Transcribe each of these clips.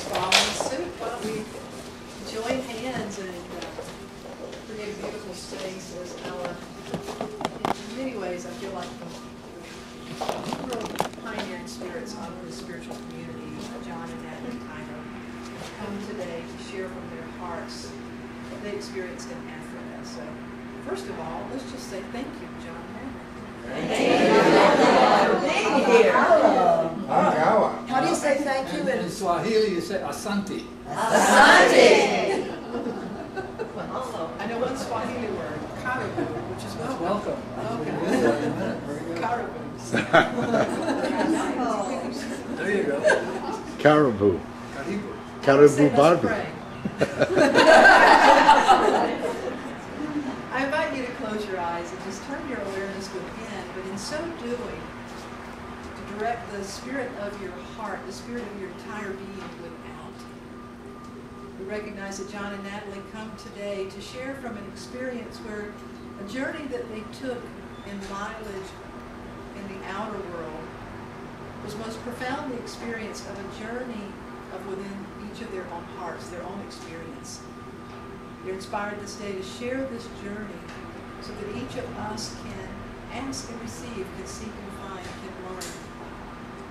following suit while we join hands and create a beautiful space as our, in many ways, I feel like the real pioneering spirits of the spiritual community, John and Natalie Tyler, have come today to share from their hearts what they experienced in Africa. So, first of all, let's just say thank you, John and Natalie. Thank you for being here. How do you say thank you in Swahili? You say asante. Asante. I know one Swahili word, karibu, which is welcome. Welcome. Karibu. There you go. Caribou. Karibu. Caribou Barbie. I invite you to close your eyes and just turn your awareness within, but in so doing, to direct the spirit of your heart, the spirit of your entire being without. We recognize that John and Natalie come today to share from an experience where a journey that they took in mileage in the outer world was most profoundly experienced of a journey of within each of their own hearts, their own experience. You're inspired this day to share this journey so that each of us can ask and receive, can seek and find, can learn.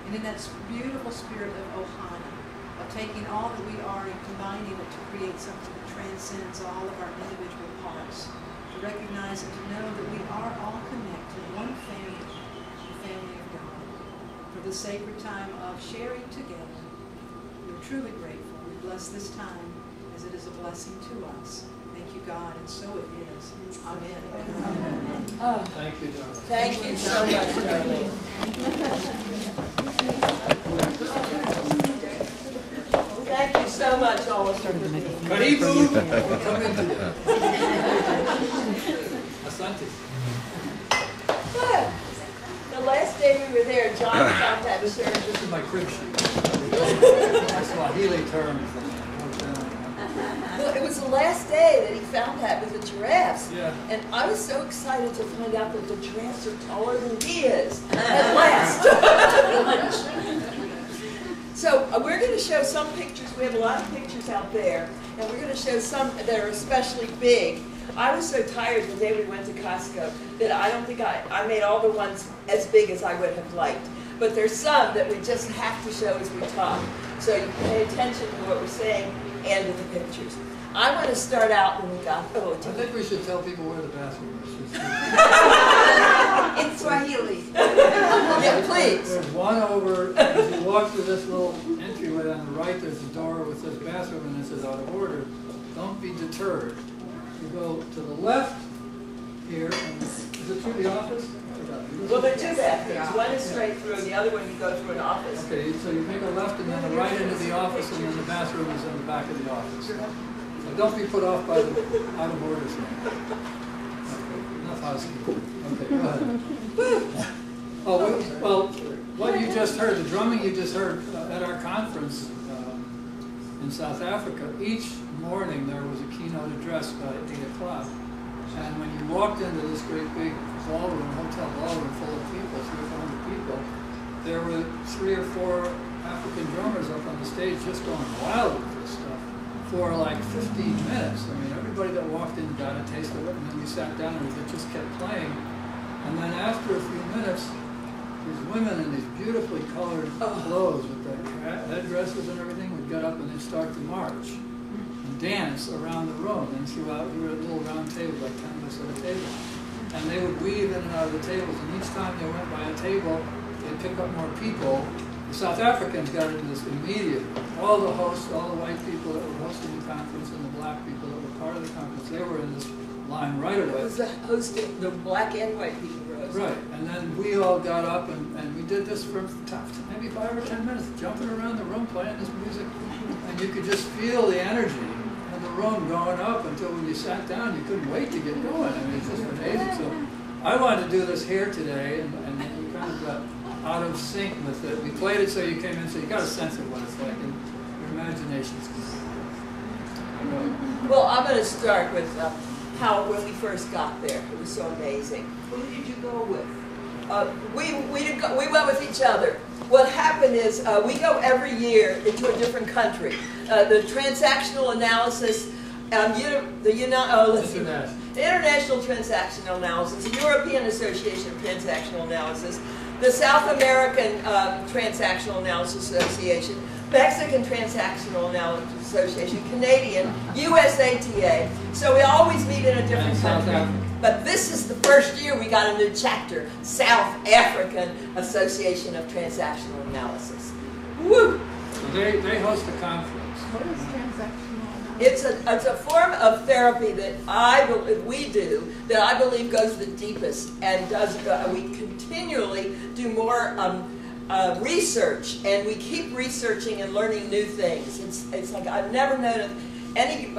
And in that beautiful spirit of Ohana, of taking all that we are and combining it to create something that transcends all of our individual parts, to recognize and to know that we are all connected, one family, the family of God. For the sacred time of sharing together, we're truly grateful. We bless this time as it is a blessing to us. Thank you, God, and so it is. Amen. Amen. Oh, Thank you, John. thank you so much, Darlene. Thank you so much, all of you. Karibu. We're coming to you. Asante. Good. The last day we were there, John found that shirt. This is my crib sheet. My Swahili terms. Well, it was the last day that he found that with the giraffes. Yeah. And I was so excited to find out that the giraffes are taller than he is. At last. So we're going to show some pictures. We have a lot of pictures out there. And we're going to show some that are especially big. I was so tired the day we went to Costco that I don't think I made all the ones as big as I would have liked. But there's some that we just have to show as we talk. So you pay attention to what we're saying and to the pictures. I want to start out when we got, I think we should tell people where the bathroom is. in Swahili. Yeah, please. There's one over, as you walk through this little entryway on the right, there's a door with this bathroom and it says out of order. Don't be deterred. You go to the left here, and is it through the office? Well, there are two bathrooms. One is straight through, and the other one you go through an office. Okay, so you make a left and then a right into the office, and then the bathroom is in the back of the office. So don't be put off by the out of order thing. Okay, enough housekeeping. Okay, go ahead. Well, what you just heard, the drumming you just heard at our conference in South Africa, each morning there was a keynote address by 8 o'clock. And when you walked into this great big ballroom, hotel ballroom full of people, 300 or 400 people, there were 3 or 4 African drummers up on the stage just going wild with this stuff for like 15 minutes. I mean, everybody that walked in got a taste of it, and then we sat down and it just kept playing. And then after a few minutes, these women in these beautifully colored clothes with the headdresses and everything would get up and they'd start to march and dance around the room. And throughout, we were at a little round table, like 10 of us at a table. And they would weave in and out of the tables, and each time they went by a table, they'd pick up more people. The South Africans got into this immediately. All the hosts, all the white people that were hosting the conference, and the black people that were part of the conference, they were in this line right away. It was hosting, the black and white people were hosting. Right, and then we all got up, and we did this for maybe 5 or 10 minutes, jumping around the room, playing this music, and you could just feel the energy in the room going up until when you sat down, you couldn't wait to get going. I mean, it's just amazing. So I wanted to do this here today, and we kind of got out of sync with it. We played it so you came in, so you got a sense of what it's like, and your imagination's good. Well, I'm going to start with how when we first got there. It was so amazing. Who did you go with? we went with each other. What happened is we go every year into a different country. The transactional analysis, the International Transactional Analysis, the European Association of Transactional Analysis, the South American Transactional Analysis Association, Mexican Transactional Analysis Association, Canadian, USATA. So we always meet in a different country. But this is the first year we got a new chapter, South African Association of Transactional Analysis. Woo! They host a conference. What is transactional analysis? It's a form of therapy that we do that I believe goes the deepest and does. We continually do more research, and we keep researching and learning new things. It's like I've never known of any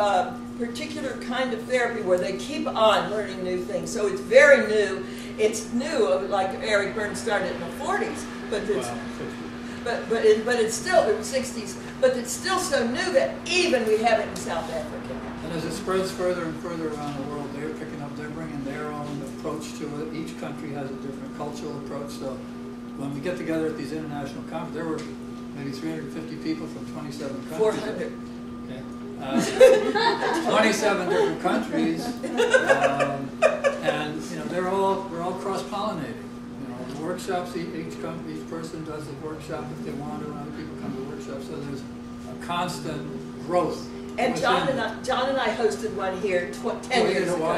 particular kind of therapy where they keep on learning new things. So it's very new. It's new, like Eric Byrne started in the 40s, but it's but it's still in the 60s. But it's still so new that even we have it in South Africa. And as it spreads further and further around the world, they're picking up. They're bringing their own approach to it. Each country has a different cultural approach. So when we get together at these international conferences, there were maybe 350 people from 27 countries. 400. Okay. 27 different countries, and we're all cross-pollinating. The workshops, each person does a workshop if they want, or other people come to workshops. So there's a constant growth. And John and I hosted one here 10 years ago,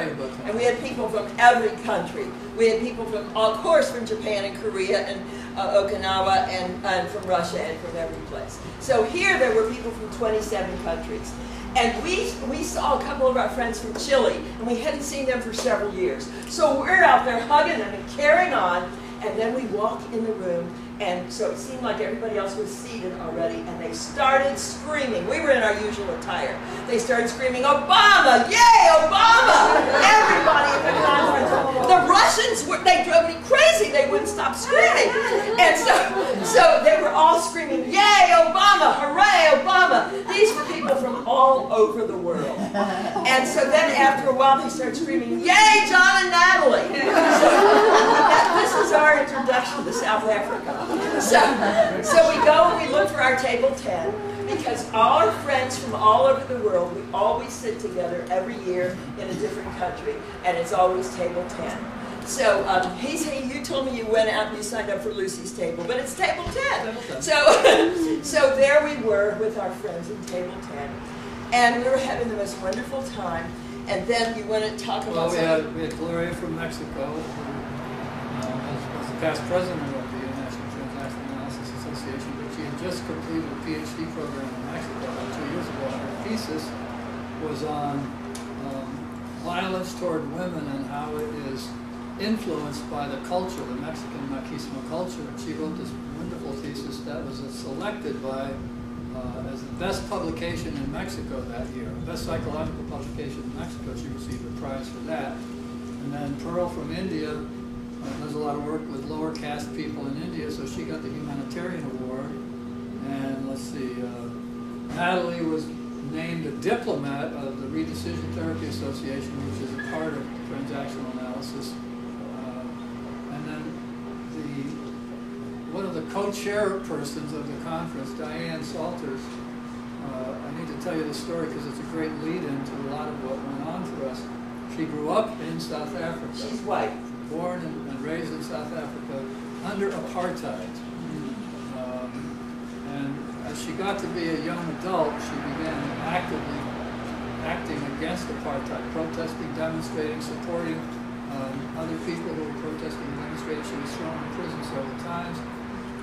and we had people from every country. We had people from, of course, from Japan and Korea and Okinawa and from Russia and from every place. So here there were people from 27 countries. And we saw a couple of our friends from Chile, and we hadn't seen them for several years. So we're out there hugging them and carrying on, and then we walk in the room, and so it seemed like everybody else was seated already, and they started screaming. We were in our usual attire. They started screaming, "Obama! Yay, Obama!" Everybody in the conference. The Russians, they drove me crazy. They wouldn't stop screaming. And so they were all screaming, "Yay, Obama! Hooray, Obama!" These were people from all over the world. And so then after a while, they started screaming, "Yay, John and Natalie!" This is our introduction to South Africa. So we go and we look for our table 10, because all our friends from all over the world, we always sit together every year in a different country, and it's always table 10. So you told me you went out and you signed up for Lucy's table, but it's table 10. So there we were with our friends in table 10, and we were having the most wonderful time. And then you want to talk about something? We had Gloria from Mexico, who was the past president of the International Transactional Analysis Association, but she had just completed a PhD program in Mexico about 2 years ago, and her thesis was on violence toward women and how it is influenced by the culture, the Mexican machismo culture. And she wrote this wonderful thesis that was selected by as the best publication in Mexico that year, best psychological publication in Mexico. She received a prize for that. And then Pearl from India does a lot of work with lower caste people in India, so she got the humanitarian award. And let's see, Natalie was named a diplomat of the Redecision Therapy Association, which is a part of transactional analysis. And then one of the co-chairpersons of the conference, Diane Salters, I need to tell you this story because it's a great lead-in to a lot of what went on for us. She grew up in South Africa. She's white. Born and raised in South Africa under apartheid. And as she got to be a young adult, she began actively acting against apartheid, protesting, demonstrating, supporting other people who were protesting and demonstrating. She was thrown in prison several times,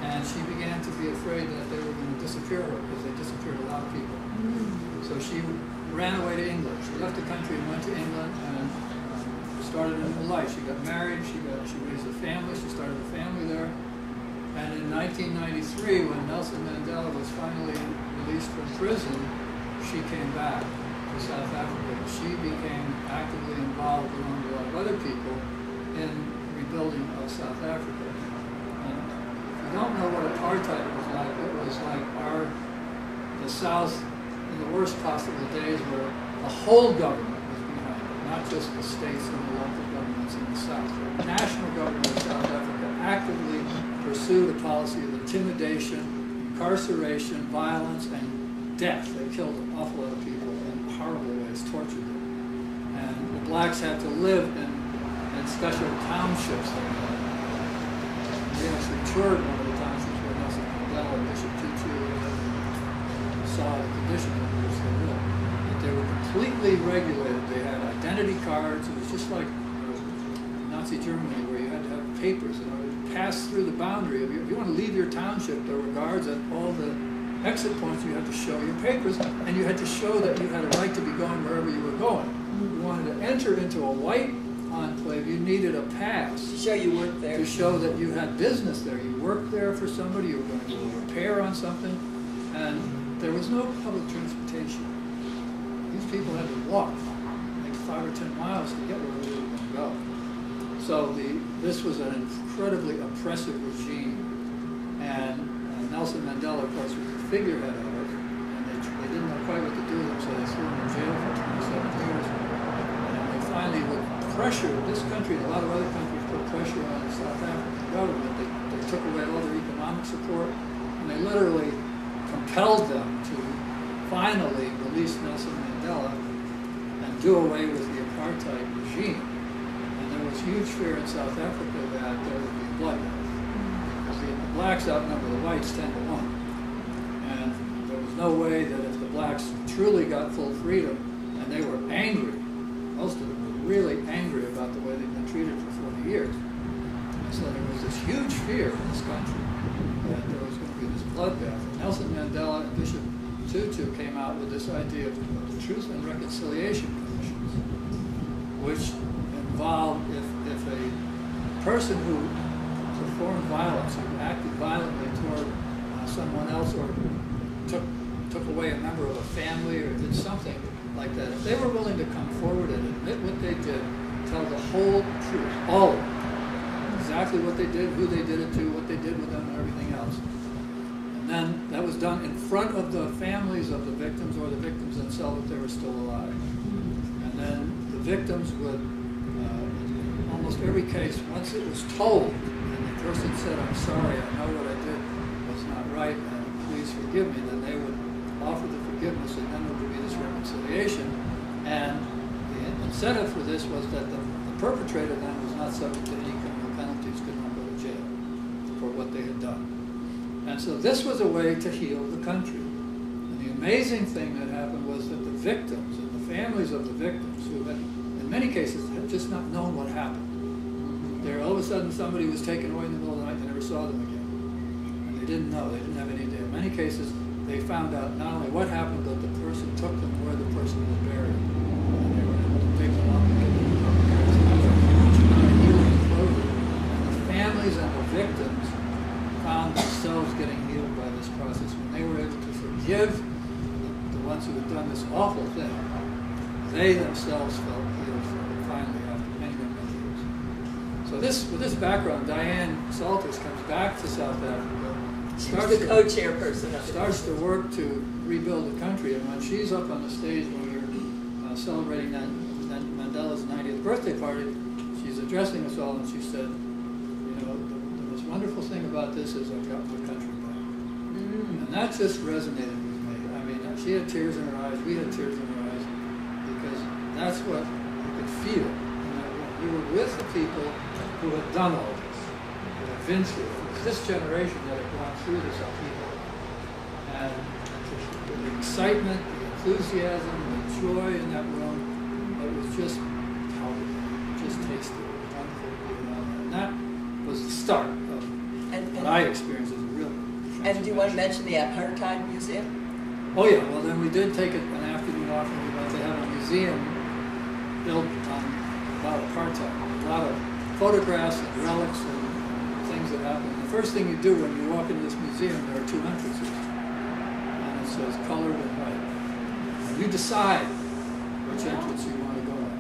and she began to be afraid that they were going to disappear her, because they disappeared a lot of people. So she ran away to England. She left the country and went to England and started a new life. She got married, she raised a family, she started a family there. And in 1993, when Nelson Mandela was finally released from prison, she came back to South Africa. She became actively involved, along with a lot of other people, in rebuilding of South Africa. And if you don't know what apartheid was like, it was like the South in the worst possible days, where the whole government was behind it, not just the states and the local governments in the South. The national government of South Africa actively pursued a policy of intimidation, incarceration, violence, and death. They killed an awful lot of people in horrible ways, tortured them. And the blacks had to live in special townships. They actually toured one of the townships where Nelson Mandela and Bishop Tutu saw the condition in which they lived. But they were completely regulated. They had identity cards. It was just like Nazi Germany, where you had to have papers in order to pass through the boundary. If you want to leave your township, there were guards at all the exit points. You had to show your papers, and you had to show that you had a right to be going wherever you were going. You wanted to enter into a white enclave, you needed a pass. To show you worked there. To show that you had business there. You worked there for somebody, you were going to do a repair on something, and there was no public transportation. These people had to walk like 5 or 10 miles to get where they were going to go. So this was an incredibly oppressive regime, and Nelson Mandela, of course, was the figurehead of it, and they didn't know quite what to do with him, so they threw him in jail for 27 years. And they finally, with pressure, this country and a lot of other countries put pressure on the South African government. They took away all their economic support, and they literally compelled them to finally release Nelson Mandela and do away with the apartheid regime. And there was huge fear in South Africa that there would be a bloodbath, because the blacks outnumber the whites 10 to 1. And there was no way that if the blacks truly got full freedom, and they were angry, most of them were really angry about the way they'd been treated for 40 years. And so there was this huge fear in this country that there was going to be this bloodbath. And Nelson Mandela and Bishop Tutu came out with this idea of the Truth and Reconciliation Commissions, which involved if a person who performed violence, who acted violently toward someone else, or took away a member of a family, or did something like that, if they were willing to come forward and admit what they did, tell the whole truth, all of it, exactly what they did, who they did it to, what they did with them, and everything else. And then that was done in front of the families of the victims, or the victims themselves if they were still alive. And then the victims would, in almost every case, once it was told, and the person said, "I'm sorry, I know what I did was not right, and please forgive me," then they would offer the forgiveness, and then there would be this reconciliation. And the incentive for this was that the perpetrator then was not subject to any criminal penalties, could not go to jail for what they had done. And so this was a way to heal the country. And the amazing thing that happened was that the victims and the families of the victims, who had, in many cases, had just not known what happened. There, all of a sudden, somebody was taken away in the middle of the night, they never saw them again. And they didn't know, they didn't have any idea. In many cases, they found out not only what happened, but the person took them where the person was buried. And they were able to pick them up and get them up. Healing and closure. And the families and the victims found themselves getting healed by this process. When they were able to forgive the ones who had done this awful thing, they themselves felt healed finally after many, many years. So with this background, Diane Salters comes back to South Africa. She's the co-chairperson of it. Starts to work to rebuild the country, and when she's up on the stage when we're celebrating Mandela's 90th birthday party, she's addressing us all, and she said, "You know, the most wonderful thing about this is I've got my country back." And that just resonated with me. I mean, she had tears in her eyes, we had tears in our eyes, because that's what you could feel. You were with the people who had done all this, who had been through it. It's this generation that had gone through this upheaval. And the excitement, the enthusiasm, the joy in that room, it was just palpable, just tasted wonderful. And that was the start of what I experienced as a real And do you want to mention the Apartheid Museum? Oh yeah, well then we did take an afternoon off, and we went to have a museum built about apartheid. A lot of photographs and relics and things that happened. The first thing you do when you walk into this museum, there are 2 entrances. And it says colored and white. And you decide which entrance you want to go in.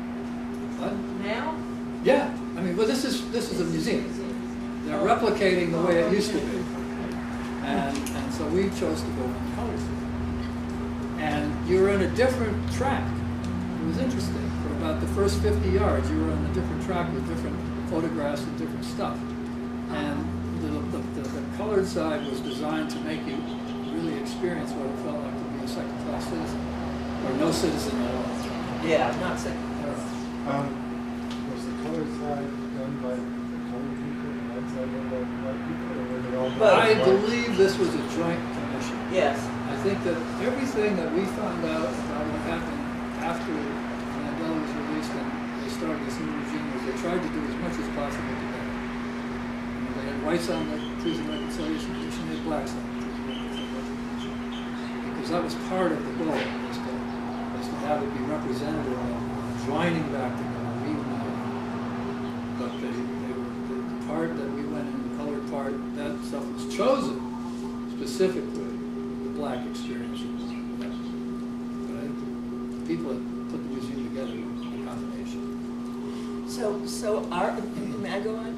What? Now? Yeah. I mean, well, this is a museum. They're replicating the way it used to be. And so we chose to go in the colors. And you were in a different track. It was interesting. For about the first 50 yards, you were on a different track with different photographs and different stuff. And the colored side was designed to make you really experience what it felt like to be a second-class citizen, or no citizen at all. Yeah, not second. Was the colored side done by the colored people, and that side done by white people, or were they all Both. I believe this was a joint commission. Yes. I think that everything that we found out about what happened after Mandela was released and they started this new regime was they tried to do as much as possible together. You know, they had whites on the Truth and Reconciliation Commission, they had blacks on the Truth and Reconciliation Commission. Because that was part of the goal, was to have it be representative of joining back together, reuniting. But the part that we went in, the colored part, that stuff was chosen specifically the black experience. But people that put the museum together were a combination. So our, may I go on?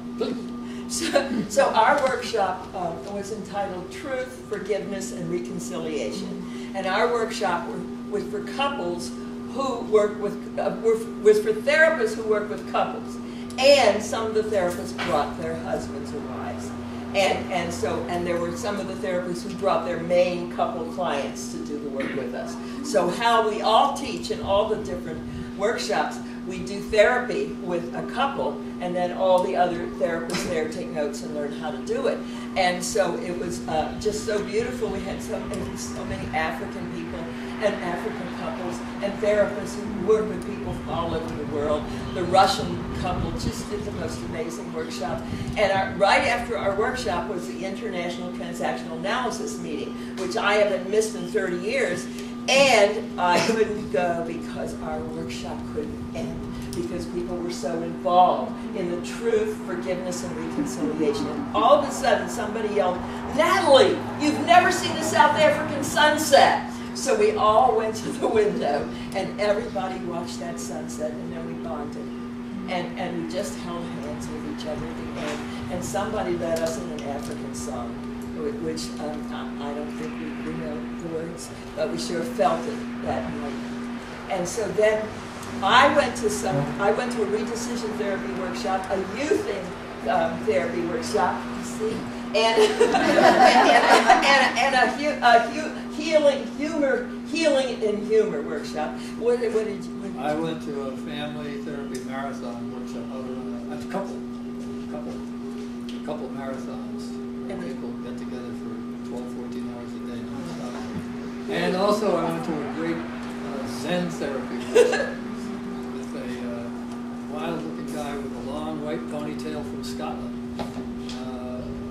So our workshop was entitled Truth, Forgiveness, and Reconciliation. And our workshop was for couples who work with, was for therapists who work with couples. And some of the therapists brought their husbands or wives. And there were some of the therapists who brought their main couple clients to do the work with us. So how we all teach in all the different workshops, we do therapy with a couple, and then all the other therapists there take notes and learn how to do it. And so it was just so beautiful. We had so many African people and African couples and therapists who work with people from all over the world. The Russian couple just did the most amazing workshop. And right after our workshop was the International Transactional Analysis meeting, which I haven't missed in 30 years. And I couldn't go because our workshop couldn't end because people were so involved in the truth, forgiveness, and reconciliation. And all of a sudden, somebody yelled, "Natalie, you've never seen the South African sunset." So we all went to the window, and everybody watched that sunset, and then we bonded. And we just held hands with each other at the end. And somebody led us in an African song, which I don't think we know the words, but we sure felt it that night. And so then I went to a redecision therapy workshop, a youth therapy workshop, you see, and a healing and humor workshop. What did you? I went to a family therapy marathon workshop, a couple marathons. And people get together for 12, 14 hours a day nonstop. And also I went to a great Zen therapy workshop with a wild-looking guy with a long white ponytail from Scotland.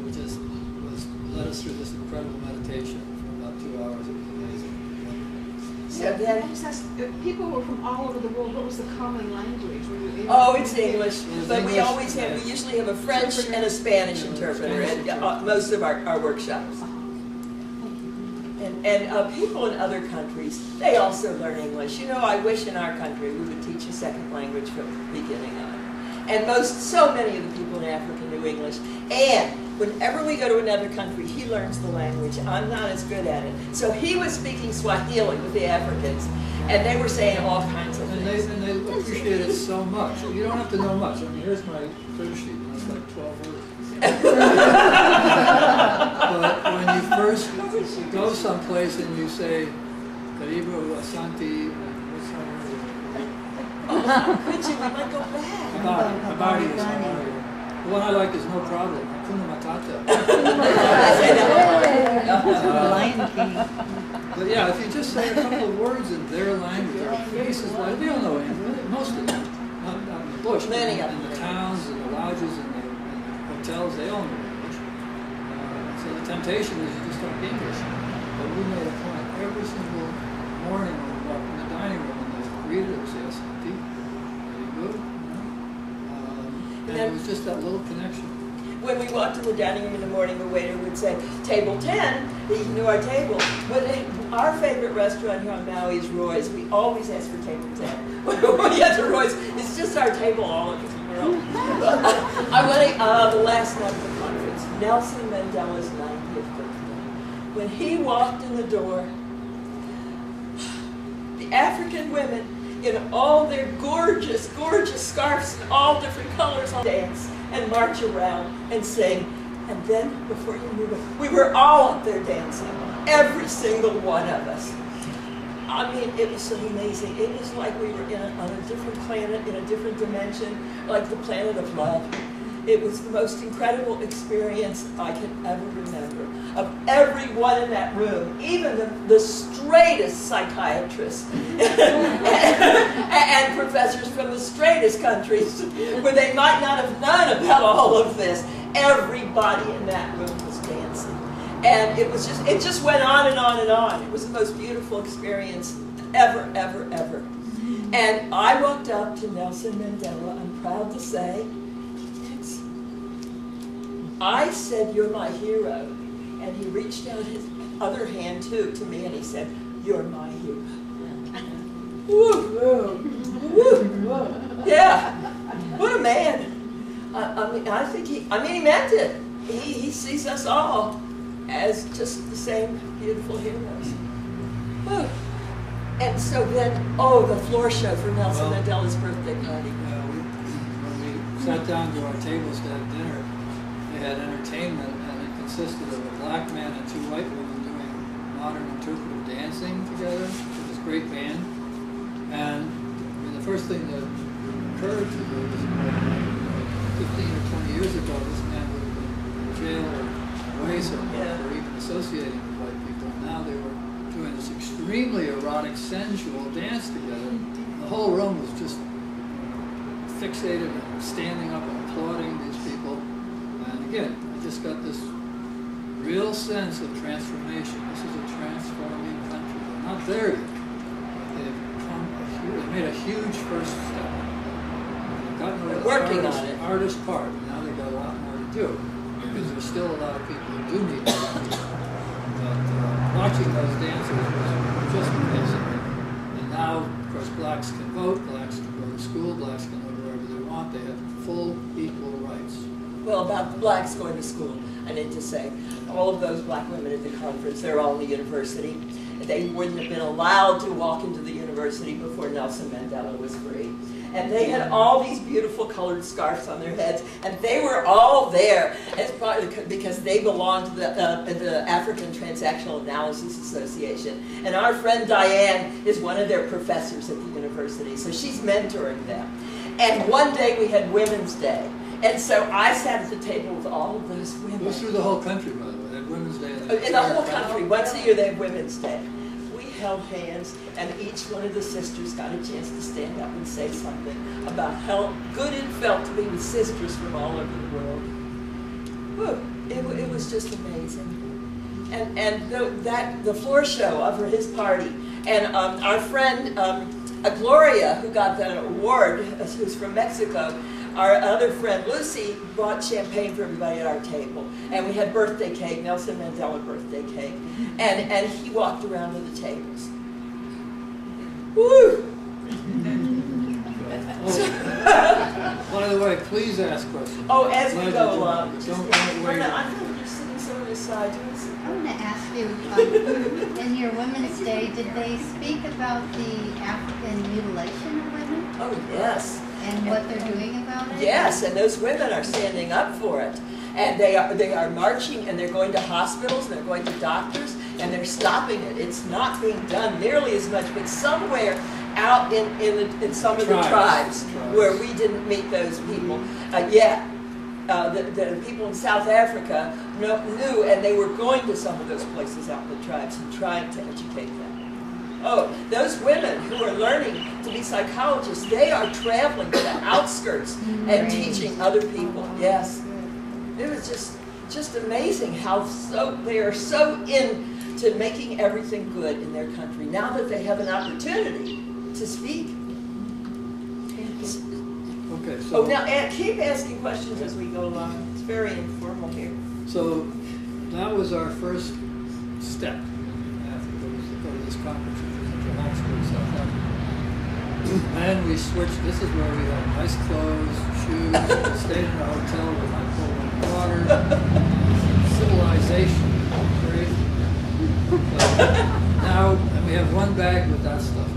Who just led us through this incredible meditation for about 2 hours. It was amazing. So then, people were from all over the world. What was the common language? Oh, it's English, but we usually have a French and a Spanish interpreter at most of our workshops. And people in other countries, they also learn English. You know, I wish in our country we would teach a second language from the beginning on. And so many of the people in Africa knew English. And whenever we go to another country, he learns the language. I'm not as good at it. So he was speaking Swahili with the Africans, and they were saying all kinds of things. And they appreciate it so much. You don't have to know much. I mean, here's my crib sheet, and it's like 12 words. But when you first go someplace and you say, Karibu, Asante, Could you? We might go back. Habari is how are you? The one I like is no problem. Hakuna Matata. But yeah, if you just say a couple of words in their language, our faces, like we all know English, most of them, not in the bush, but in the towns and the lodges and the hotels, they all know English. So the temptation is you just talk English. But we made a point every single morning when we walked in the dining room and the greeter would say, "Asante, very good." And it was just that little connection. When we walked in the dining room in the morning, the waiter would say, "Table 10, he knew our table." But our favorite restaurant here on Maui is Roy's. We always ask for table 10. When we get to Roy's, it's just our table all over the world. I went the last night of the conference, Nelson Mandela's 90th birthday. When he walked in the door, the African women in all their gorgeous, gorgeous scarves and all different colors on dance. and march around and sing. And then, before you knew it, we were all up there dancing, every single one of us. I mean, it was so amazing. It was like we were on a different planet, in a different dimension, like the planet of love. It was the most incredible experience I can ever remember. Of everyone in that room, even the straightest psychiatrists and professors from the straightest countries, where they might not have known about all of this, everybody in that room was dancing. And it just went on and on and on. It was the most beautiful experience ever, ever, ever. And I walked up to Nelson Mandela, I'm proud to say, I said, "You're my hero." And he reached out his other hand too to me and he said, "You're my hero." Woo! Woo! Yeah. What a man. I mean, he meant it. He sees us all as just the same beautiful heroes. Whew. And so then, the floor show for Nelson Mandela's birthday party. When we sat down to our tables to have dinner, they had entertainment, and it consisted of a black man and 2 white women doing modern interpretive dancing together with this great band. And I mean, the first thing that occurred to me was 15 or 20 years ago, this man would have been in jail or away somewhere for even associating with white people. And now they were doing this extremely erotic, sensual dance together. The whole room was just fixated and standing up and applauding these people. And again, I just got this real sense of transformation. This is a transforming country. They're not there yet, but they've made a huge first step. They've gotten over the hardest part, and now they've got a lot more to do, because there's still a lot of people who do need to do it. But watching those dancers was just amazing. And now, of course, blacks can vote, blacks can go to school, blacks can go wherever they want. They have full equal rights. Well, about the blacks going to school, I need to say, all of those black women at the conference, they're all in the university. They wouldn't have been allowed to walk into the university before Nelson Mandela was free. And they had all these beautiful colored scarves on their heads, and they were all there as part of because they belonged to the African Transactional Analysis Association. And our friend Diane is one of their professors at the university, so she's mentoring them. And one day we had Women's Day. And so I sat at the table with all of those women. It goes through the whole country, by the way. They have Women's Day. In the whole country. Once a year they have Women's Day. We held hands, and each one of the sisters got a chance to stand up and say something about how good it felt to be with sisters from all over the world. Whew. It was just amazing. And the floor show for his party. And our friend Gloria, who got the award, who's from Mexico, our other friend Lucy brought champagne for everybody at our table. And we had birthday cake, Nelson Mandela birthday cake. And he walked around to the tables. Woo! By the way, please ask questions. Oh, as we go along. Don't wait. I'm just sitting so on this side. I'm going to ask you, in your Women's Day, did they speak about the African mutilation of women? Oh, yes. And what they're doing about it? Yes, and those women are standing up for it. And they are marching, and they're going to hospitals, and they're going to doctors, and they're stopping it. It's not being done nearly as much, but somewhere out in some of the tribes where we didn't meet those people yet. The people in South Africa knew, and they were going to some of those places out in the tribes and trying to educate them. Oh, those women who are learning to be psychologists, they are traveling to the outskirts and teaching other people. Yes. It was just amazing how they are so into making everything good in their country now that they have an opportunity to speak. Okay, so now keep asking questions as we go along. It's very informal here. So that was our first step. Africa was to go to this conference, which was in Johannesburg, South Africa. And we switched. This is where we had nice clothes, shoes. We stayed in a hotel with hot cold water. Civilization, great. Now, and we have one bag with that stuff on.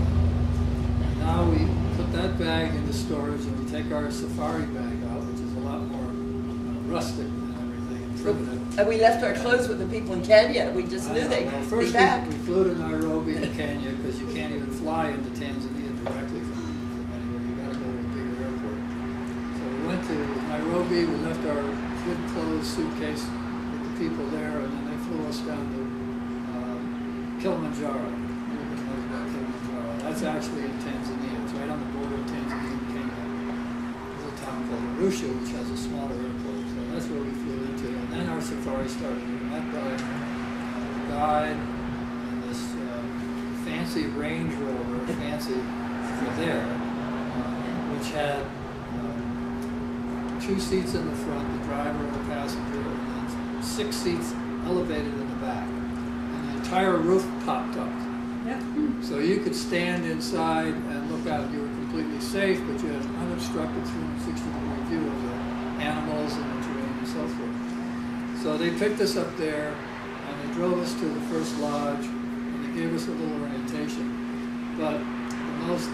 Now we put that bag into storage, and we take our safari bag out, which is a lot more rustic and everything, and primitive. And we left our clothes with the people in Kenya. We just knew they'd Well, be first back. we flew to Nairobi in Kenya because you can't even fly into Tanzania directly from anywhere. You got to go to a bigger airport. So we went to Nairobi. We left our good clothes suitcase with the people there, and then they flew us down to Kilimanjaro. Everybody knows about Kilimanjaro. That's actually in Tanzania. It's right on the border of Tanzania and Kenya. There's a town called Arusha, which has a smaller airport. So that's where we flew into. And then our safari started. We were met by a guide and this fancy Range Rover, fancy for there, which had 2 seats in the front, the driver and the passenger, and then 6 seats elevated in the back. And the entire roof popped up. Yep. So you could stand inside and look out. You were completely safe, but you had an unobstructed 360-degree view of the animals and the terrain and so forth. So they picked us up there, and they drove us to the first lodge, and they gave us a little orientation. But the most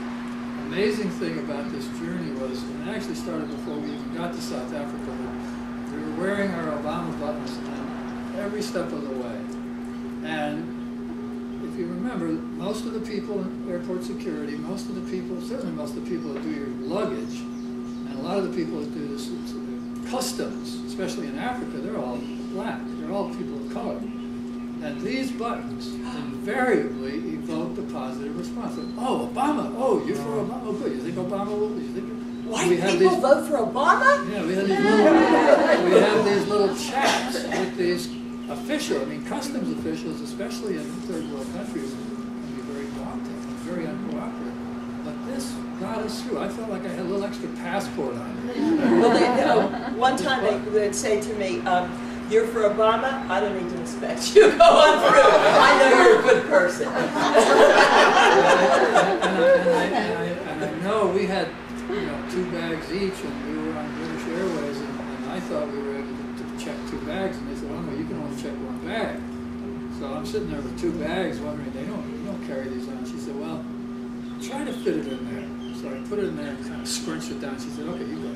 amazing thing about this journey was, and it actually started before we even got to South Africa, but we were wearing our Obama buttons on every step of the way. And if you remember, most of the people in airport security, most of the people, certainly most of the people that do your luggage, and a lot of the people that do this customs, especially in Africa, they're all black. They're all people of color. And these buttons invariably evoked a positive response. Like, oh, Obama. Oh, you're for Obama. Oh, good. You think Obama will? You think? White people vote for Obama? Yeah, we have these little chats with these officials. I mean, customs officials, especially in third world countries, can be very daunting and very uncooperative. But this got us through. I felt like I had a little extra passport on me. Well, one time they would say to me, you're for Obama? I don't need to inspect you. Go on through. I know you're a good person. And I know we had 2 bags each, and we were on British Airways, and I thought we were able to check 2 bags, and they said, oh no, you can only check 1 bag. So I'm sitting there with 2 bags, wondering, you don't carry these on. She said, well, try to fit it in there. So I put it in there and kind of scrunched it down. She said, okay, you go.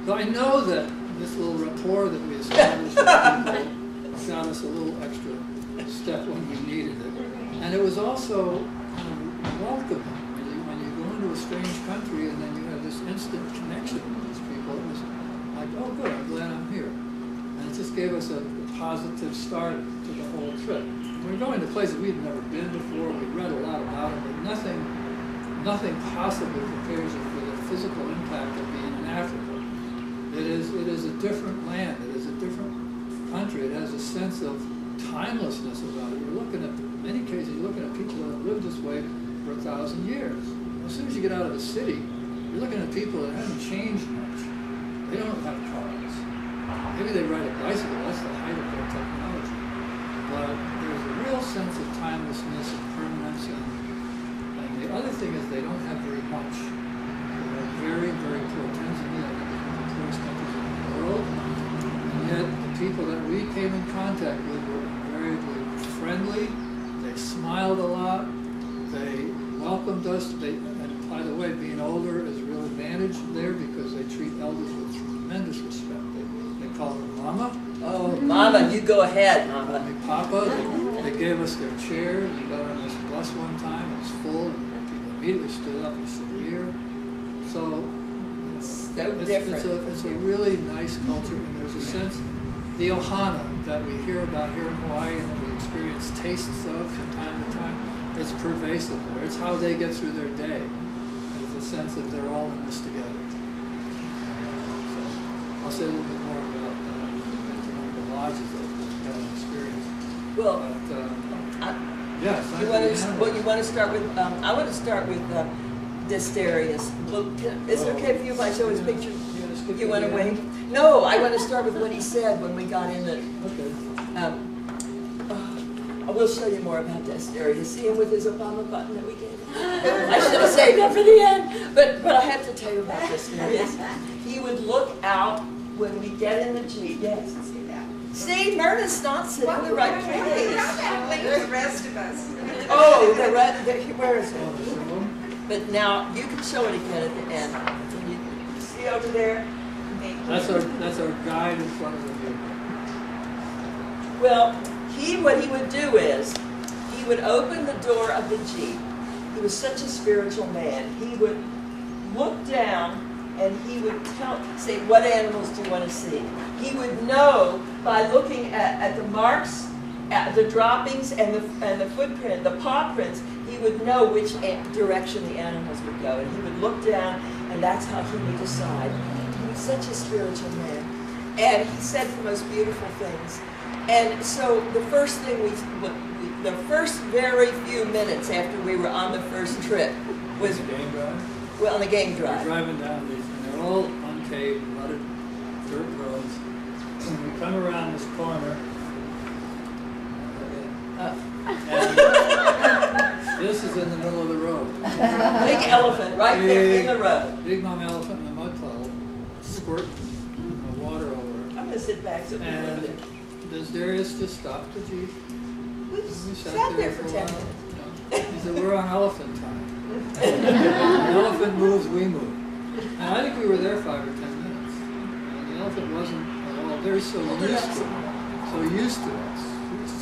So I know that this little rapport that we established with people got us a little extra step when we needed it. And it was also welcoming. When you go into a strange country and then you have this instant connection with these people, it was like, oh good, I'm glad I'm here. And it just gave us a positive start to the whole trip. We were going to places we'd never been before, we read a lot about it, but nothing possibly prepares you for the physical impact of being in Africa. It is a different land, it is a different country, it has a sense of timelessness about it. You're looking at, in many cases, you're looking at people that have lived this way for 1,000 years. As soon as you get out of the city, you're looking at people that haven't changed much. They don't have cars. Maybe they ride a bicycle, that's the height of their technology. But there's a real sense of timelessness and permanence, and the other thing is they don't have very much. They're very, very poor. Tanzania, poorest countries in the world, and yet the people that we came in contact with were invariably friendly, they smiled a lot, they welcomed us, and by the way, being older is a real advantage there because they treat elders with tremendous respect. They call them Mama. Oh, Mama, you go ahead, Mama. Papa, they gave us their chairs. We got on this bus one time, it was full, and people immediately stood up and said, here. So it's a really nice culture, and there's a sense, the ohana that we hear about here in Hawaii and that we experience tastes of from time to time, it's pervasive there. It's how they get through their day. There's a sense that they're all in this together. So I'll say a little bit more about the lodges that we had an experience. Well, Yes. You want to start with? I want to start with Darius. Well, is it okay if you if I show his picture? You want to wait? No, I want to start with what he said when we got in. I will show you more about Darius. See him with his Obama button that we gave him? I should have saved that for the end. But I have to tell you about Darius. He would look out when we get in the Jeep. Yes. See, Myrna's not sitting in the right place. The rest of us. Oh, where is it? But now, you can show it again at the end. Can you see over there? That's our guide in front of the vehicle. Well, what he would do is, he would open the door of the Jeep. He was such a spiritual man. He would look down and he would say, what animals do you want to see? He would know by looking at the marks, at the droppings and the footprint, the paw prints, he would know which direction the animals would go. And he would look down, and that's how he would decide. He was such a spiritual man. And he said the most beautiful things. And so the first thing the first very few minutes after we were on the first trip was the game drive. Well, on the game drive. We're driving down these, and they're all unpaved, rutted dirt roads. And we come around this corner. And this is in the middle of the road. Big elephant right there in the road. Big mom elephant in a mud puddle, squirting water over her. I'm going to sit back so people And Darius just stopped the Jeep. We sat there for 10 minutes. He said, we're on elephant time. When the elephant moves, we move. And I think we were there 5 or 10 minutes. And the elephant wasn't at all. They're so used to us.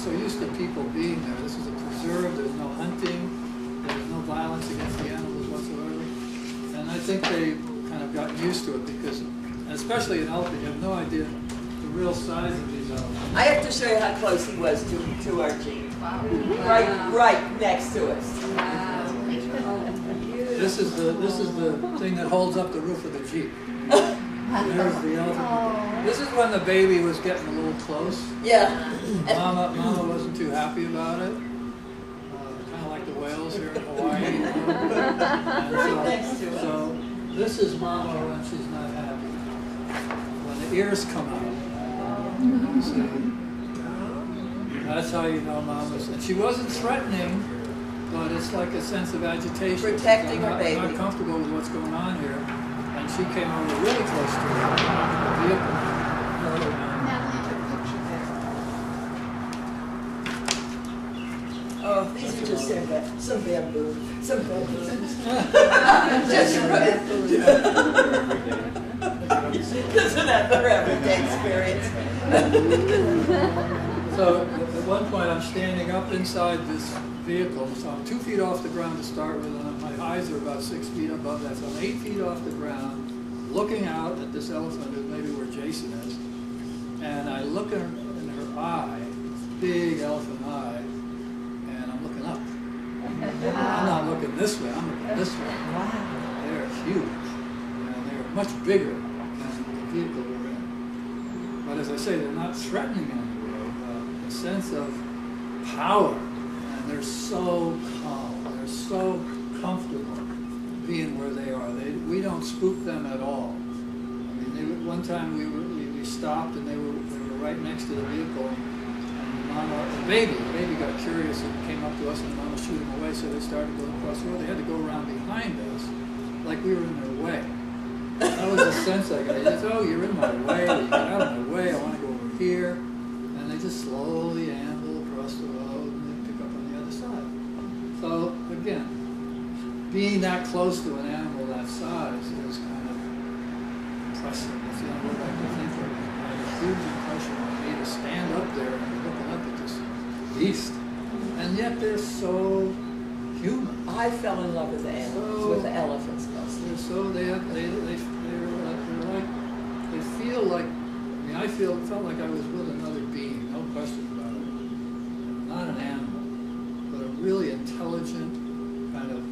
So used to people being there. This is a preserve. There's no hunting. There's no violence against the animals whatsoever. And I think they kind of got used to it because, especially an elephant, you have no idea the real size of these elephants. I have to show you how close he was to our Jeep. Wow. Right next to us. Wow. This is the thing that holds up the roof of the Jeep. There's the elephant. Oh. This is when the baby was getting a little close. Yeah. Mama wasn't too happy about it. Kind of like the whales here in Hawaii. Next to us. So this is Mama when she's not happy. When the ears come out. So, that's how you know Mama's. And she wasn't threatening, but it's like a sense of agitation. Protecting her baby. I'm not comfortable with what's going on here. And she came over really close to the vehicle. Oh, these are just some bamboo. Some bamboo. Isn't that their everyday experience? So at one point I'm standing up inside this vehicle, so I'm 2 feet off the ground to start with, and my eyes are about 6 feet above that, so I'm 8 feet off the ground, looking out at this elephant, maybe where Jason is, and I look in her eye, big elephant eye, and I'm looking up. I'm not looking this way, I'm looking this way. Wow. They're huge, and they're much bigger than the vehicle we're in. But as I say, they're not threatening on the road. A sense of power, and they're so calm, they're so comfortable being where they are. We don't spook them at all. I mean, one time we stopped and they were right next to the vehicle, and Mama, the baby got curious and came up to us, and Mama shooed him away, so they started going across the road. They had to go around behind us, like we were in their way. That was the sense I got. They said, "Oh, you're in my way. You got out of my way. I want to go over here." And they just slowly amble across the road and they pick up on the other side. So again, being that close to an animal that size is kind of impressive. That's the only word I can think of. It had a huge impression on me to stand up there and be looking up at this beast. And yet they're so human. I fell in love with the animals, with the elephants mostly. They're so they feel like. I mean, I felt like I was with another being, no question about it. Not an animal, but a really intelligent, kind of,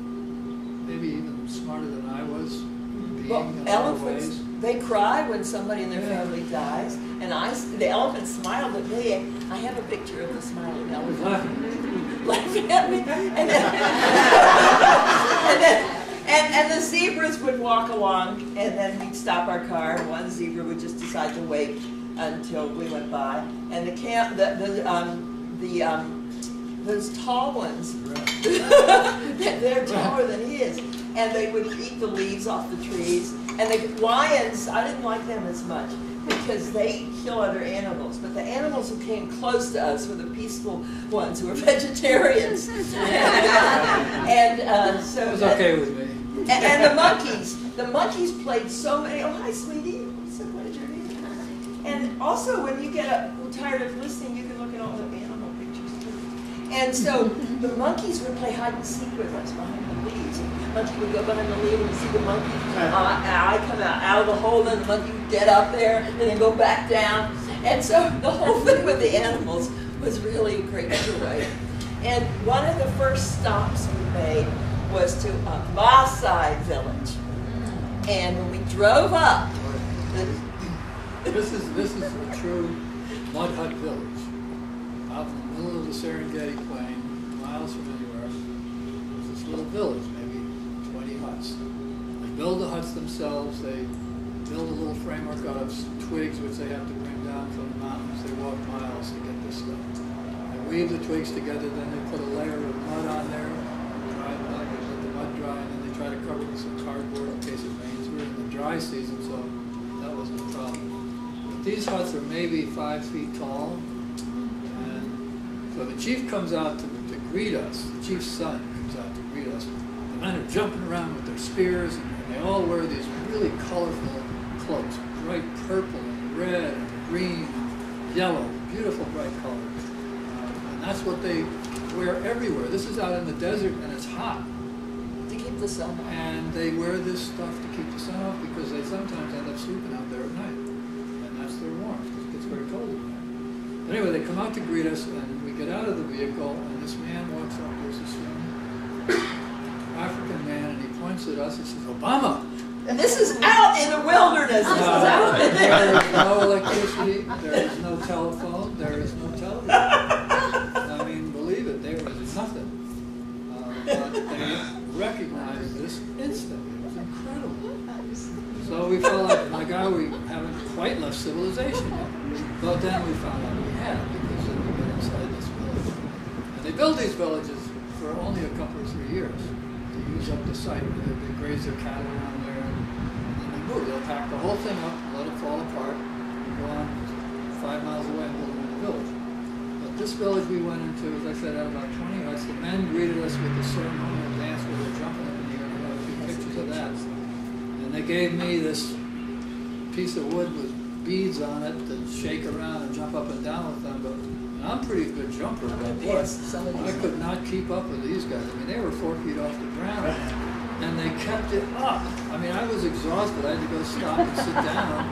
maybe even smarter than I was. Well, elephants, they cry when somebody in their family dies, and the elephant smiled at me. I have a picture of the smiling elephant. Laughing at me, and the zebras would walk along, and then we'd stop our car, and one zebra would just decide to wait until we went by, and those tall ones, they're taller than he is, and they would eat the leaves off the trees, and the lions, I didn't like them as much, because they kill other animals. But the animals who came close to us were the peaceful ones who were vegetarians. So it was okay with me. And the monkeys played so many. Oh, hi, sweetie. So what is your And also, when you get tired of listening, you can look at all the animal pictures too. And so the monkeys would play hide and seek with us behind the leaves. The monkey would go behind the leaf and see the monkey eye come out of the hole, and the monkey would get up there and then go back down. And so the whole thing with the animals was really a great joy. And one of the first stops we made was to a Maui village. And when we drove up, This is a true mud hut village. Out in the middle of the Serengeti Plain, miles from anywhere, there's this little village, maybe 20 huts. They build the huts themselves. They build a little framework out of twigs, which they have to bring down from the mountains. They walk miles to get this stuff. They weave the twigs together, then they put a layer of mud on there, dry mud, they let the mud dry, and then they try to cover it with some cardboard in case it rains. We're in the dry season, so that wasn't a problem. These huts are maybe 5 feet tall, and so the chief comes out to greet us. The chief's son comes out to greet us. The men are jumping around with their spears, and they all wear these really colorful cloaks, bright purple and red and green and yellow, beautiful bright colors. And that's what they wear everywhere. This is out in the desert, and it's hot. to keep the sun off. And they wear this stuff to keep the sun off because they sometimes end up sleeping out there at night. Their warmth, because it gets very cold in there. But anyway, they come out to greet us, and we get out of the vehicle, and this man walks up. There's this young African man, and he points at us and says, "Obama!" And this is out in the wilderness. This is out in there. There is no electricity. There is no telephone. There is no television. I mean, believe it, there is nothing. But they recognized this instantly. It was incredible. So we felt like we haven't quite left civilization yet. But then we found out we had, because then we got inside this village. And they build these villages for only a couple or 3 years to use up the site. They graze their cattle around there, and then they move. They'll pack the whole thing up, let it fall apart, and go on 5 miles away and build another village. But this village we went into, as I said, had about 20 huts. The men greeted us with the ceremonial dance where they're jumping up in the air, and I have a few pictures of that. And they gave me this piece of wood with beads on it to shake around and jump up and down with them. But I'm a pretty good jumper, but boy, I could not keep up with these guys. I mean, they were 4 feet off the ground, and they kept it up. I mean, I was exhausted. I had to go stop and sit down,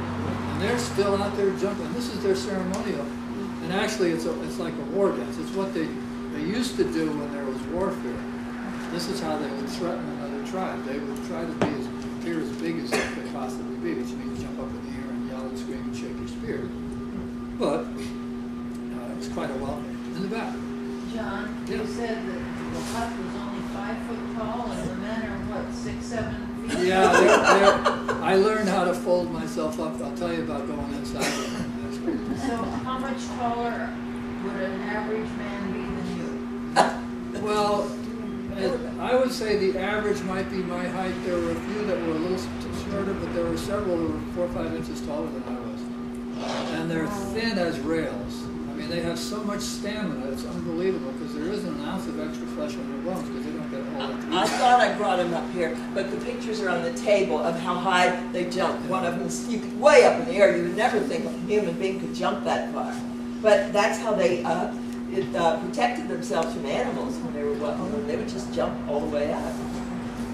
and they're still out there jumping. This is their ceremonial. And actually, it's like a war dance. It's what they used to do when there was warfare. This is how they would threaten another tribe. They would try to appear as big as they could possibly be, which means jump up in the air and yell and scream and shake your spear. But it was quite a welcome in the back. John, you said that the hut was only 5 foot tall and the men are what, 6, 7 feet? Yeah, I learned how to fold myself up. I'll tell you about going inside. So how much taller would an average man be than you? Well, I would say the average might be my height. There were a few that were a little shorter, but there were several that were 4 or 5 inches taller than I was. And they're thin as rails. I mean, they have so much stamina, it's unbelievable, because there isn't an ounce of extra flesh on their bones, because they don't get all that. I thought I brought him up here, but the pictures are on the table of how high they jump. One of them is way up in the air. You would never think a human being could jump that far. But that's how they protected themselves from animals when they were young. They would just jump all the way up.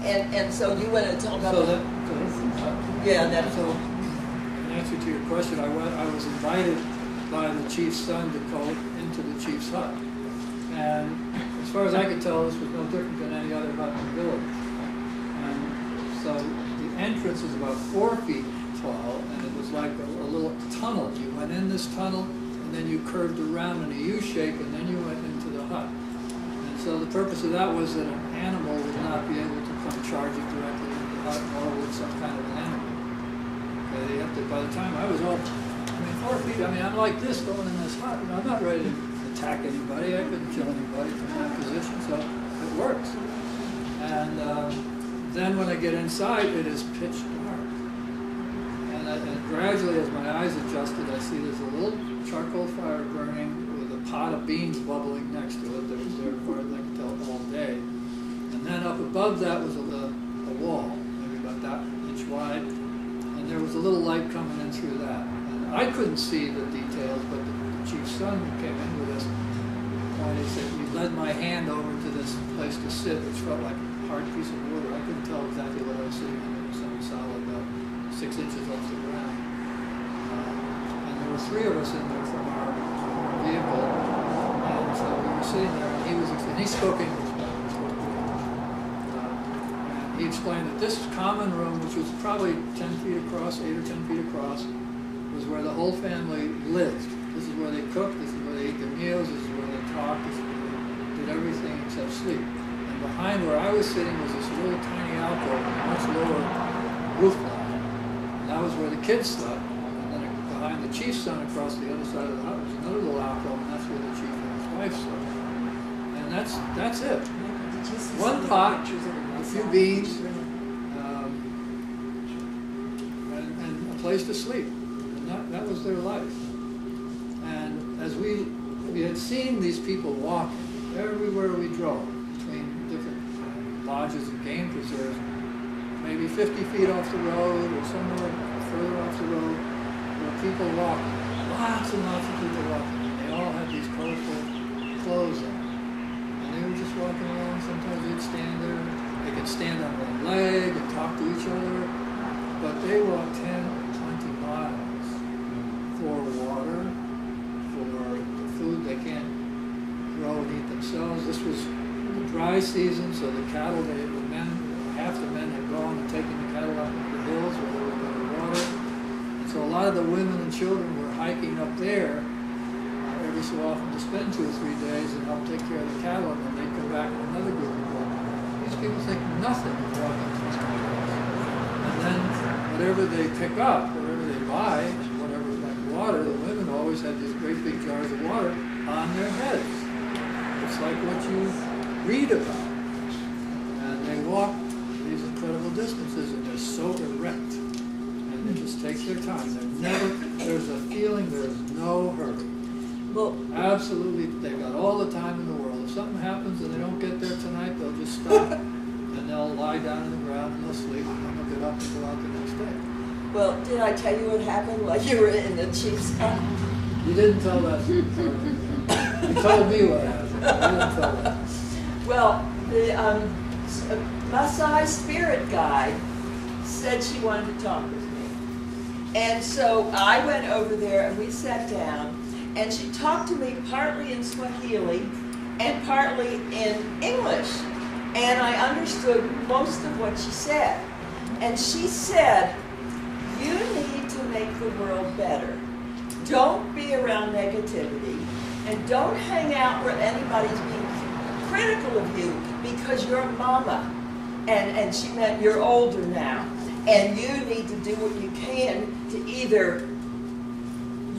And so you went and told them. So in answer to your question, I was invited by the chief's son to go into the chief's hut. And as far as I could tell, this was no different than any other hut in the village. And so the entrance was about 4 feet tall, and it was like a little tunnel. You went in this tunnel, and then you curved around in a U shape, and then you went into the hut. And so the purpose of that was that an animal would not be able to come charging directly into the hut, nor would some kind of an animal. Okay, they have to, by the time I was all, 4 feet, I'm like this going in this hut. I'm not ready to attack anybody. I couldn't kill anybody from that position, so it works. And then when I get inside, it is pitch dark. And gradually, as my eyes adjusted, I see there's a little charcoal fire burning with a pot of beans bubbling next to it that was there for, I can tell, all day. And then up above that was a wall, maybe about that inch wide, and there was a little light coming in through that. And I couldn't see the details, but the chief's son who came in with us pointed, he said, "You led my hand over to this place to sit, which felt like a hard piece of wood. I couldn't tell exactly what I was sitting on. It was something solid, about 6 inches off the ground. And there were 3 of us in there from our vehicle, and so we were sitting there, and he spoke English. And he explained that this common room, which was probably 10 feet across, 8 or 10 feet across, was where the whole family lived. This is where they cooked, this is where they ate their meals, this is where they talked, this is where they did everything except sleep. And behind where I was sitting was this little tiny alcove, much lower roof line. And that was where the kids slept. And then behind the chief's son across the other side of the house was another little alcove, and that's where the chief and his wife slept. And that's it. One pot, a few beans, and a place to sleep. And that was their life. And as we had seen these people walking everywhere we drove, between different lodges and game preserves, maybe 50 feet off the road or somewhere further off the road, there were people walking, lots and lots of people walking. And they all had these colorful clothes on. And they were just walking along. Sometimes they'd stand there. They could stand on one leg and talk to each other. But they walked 10 or 20 miles for water, for the food they can't grow and eat themselves. This was the dry season, so the cattle, half the men had gone and taken the cattle up into the hills where there was better water. And so a lot of the women and children were hiking up there every so often to spend 2 or 3 days and help take care of the cattle, and then they'd come back with another group of people. These people think nothing of walking these trails. And then whatever they pick up, whatever they buy, whatever like water, the women always had these great big jars of water on their heads. It's like what you read about. And they walk these incredible distances, and they're so erect. And they just take their time. There's a feeling there's no hurry. Well, absolutely, they've got all the time in the world. If something happens and they don't get there tonight, they'll just stop and they'll lie down on the ground and they'll sleep, and then they'll get up and go out the next day. well, did I tell you what happened while you were in the chief's hut? You didn't tell that. You told me what happened. You didn't tell that. Well, the Maasai spirit guide said she wanted to talk with me. And so I went over there and we sat down, and she talked to me partly in Swahili and partly in English. And I understood most of what she said. And she said, you need to make the world better. Don't be around negativity, and don't hang out where anybody's being critical of you because you're mama. And she meant you're older now. And you need to do what you can to either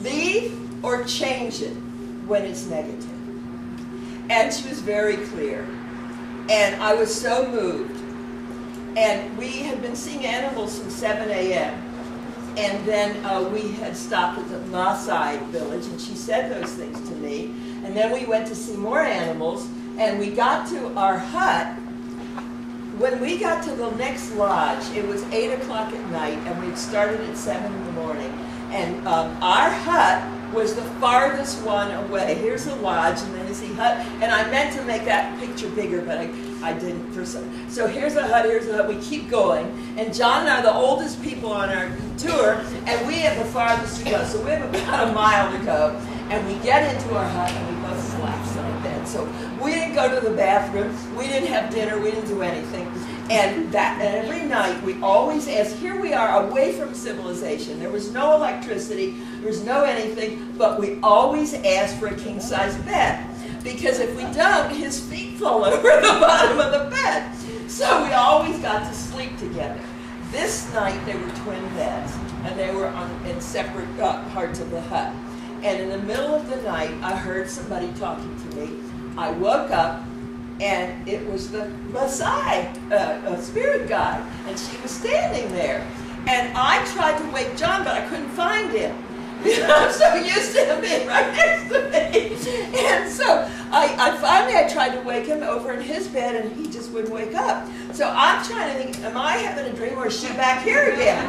leave or change it when it's negative. And she was very clear. And I was so moved. And we had been seeing animals since 7 a.m. And then we had stopped at the Maasai village, and she said those things to me. And then we went to see more animals, and we got to our hut. When we got to the next lodge, it was 8 o'clock at night, and we'd started at 7 in the morning. And our hut was the farthest one away. Here's the lodge, and then is the hut. And I meant to make that picture bigger, but I didn't. So here's a hut, here's a hut. We keep going. And John and I are the oldest people on our tour, and we have the farthest to go. So we have about a mile to go. And we get into our hut, and we both collapsed on the bed. So we didn't go to the bathroom. We didn't have dinner. We didn't do anything. And every night, we always ask, here we are away from civilization. There was no electricity. There was no anything. But we always ask for a king-size bed. Because if we don't, his feet fall over the bottom of the bed. So we always got to sleep together. This night, they were twin beds. And they were in separate parts of the hut. And in the middle of the night, I heard somebody talking to me. I woke up, and it was the Maasai spirit guide, and she was standing there. And I tried to wake John, but I couldn't find him. I'm so used to him being right next to me. And so I finally tried to wake him over in his bed, and he just wouldn't wake up. So I'm trying to think, am I having a dream, or is she back here again?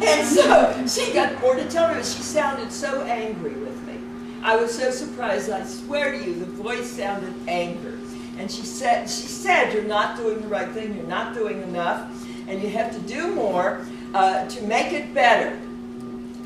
And so she got more to tell me, but she sounded so angry with me. I was so surprised. I swear to you, the voice sounded angry. And she said, you're not doing the right thing, you're not doing enough, and you have to do more to make it better.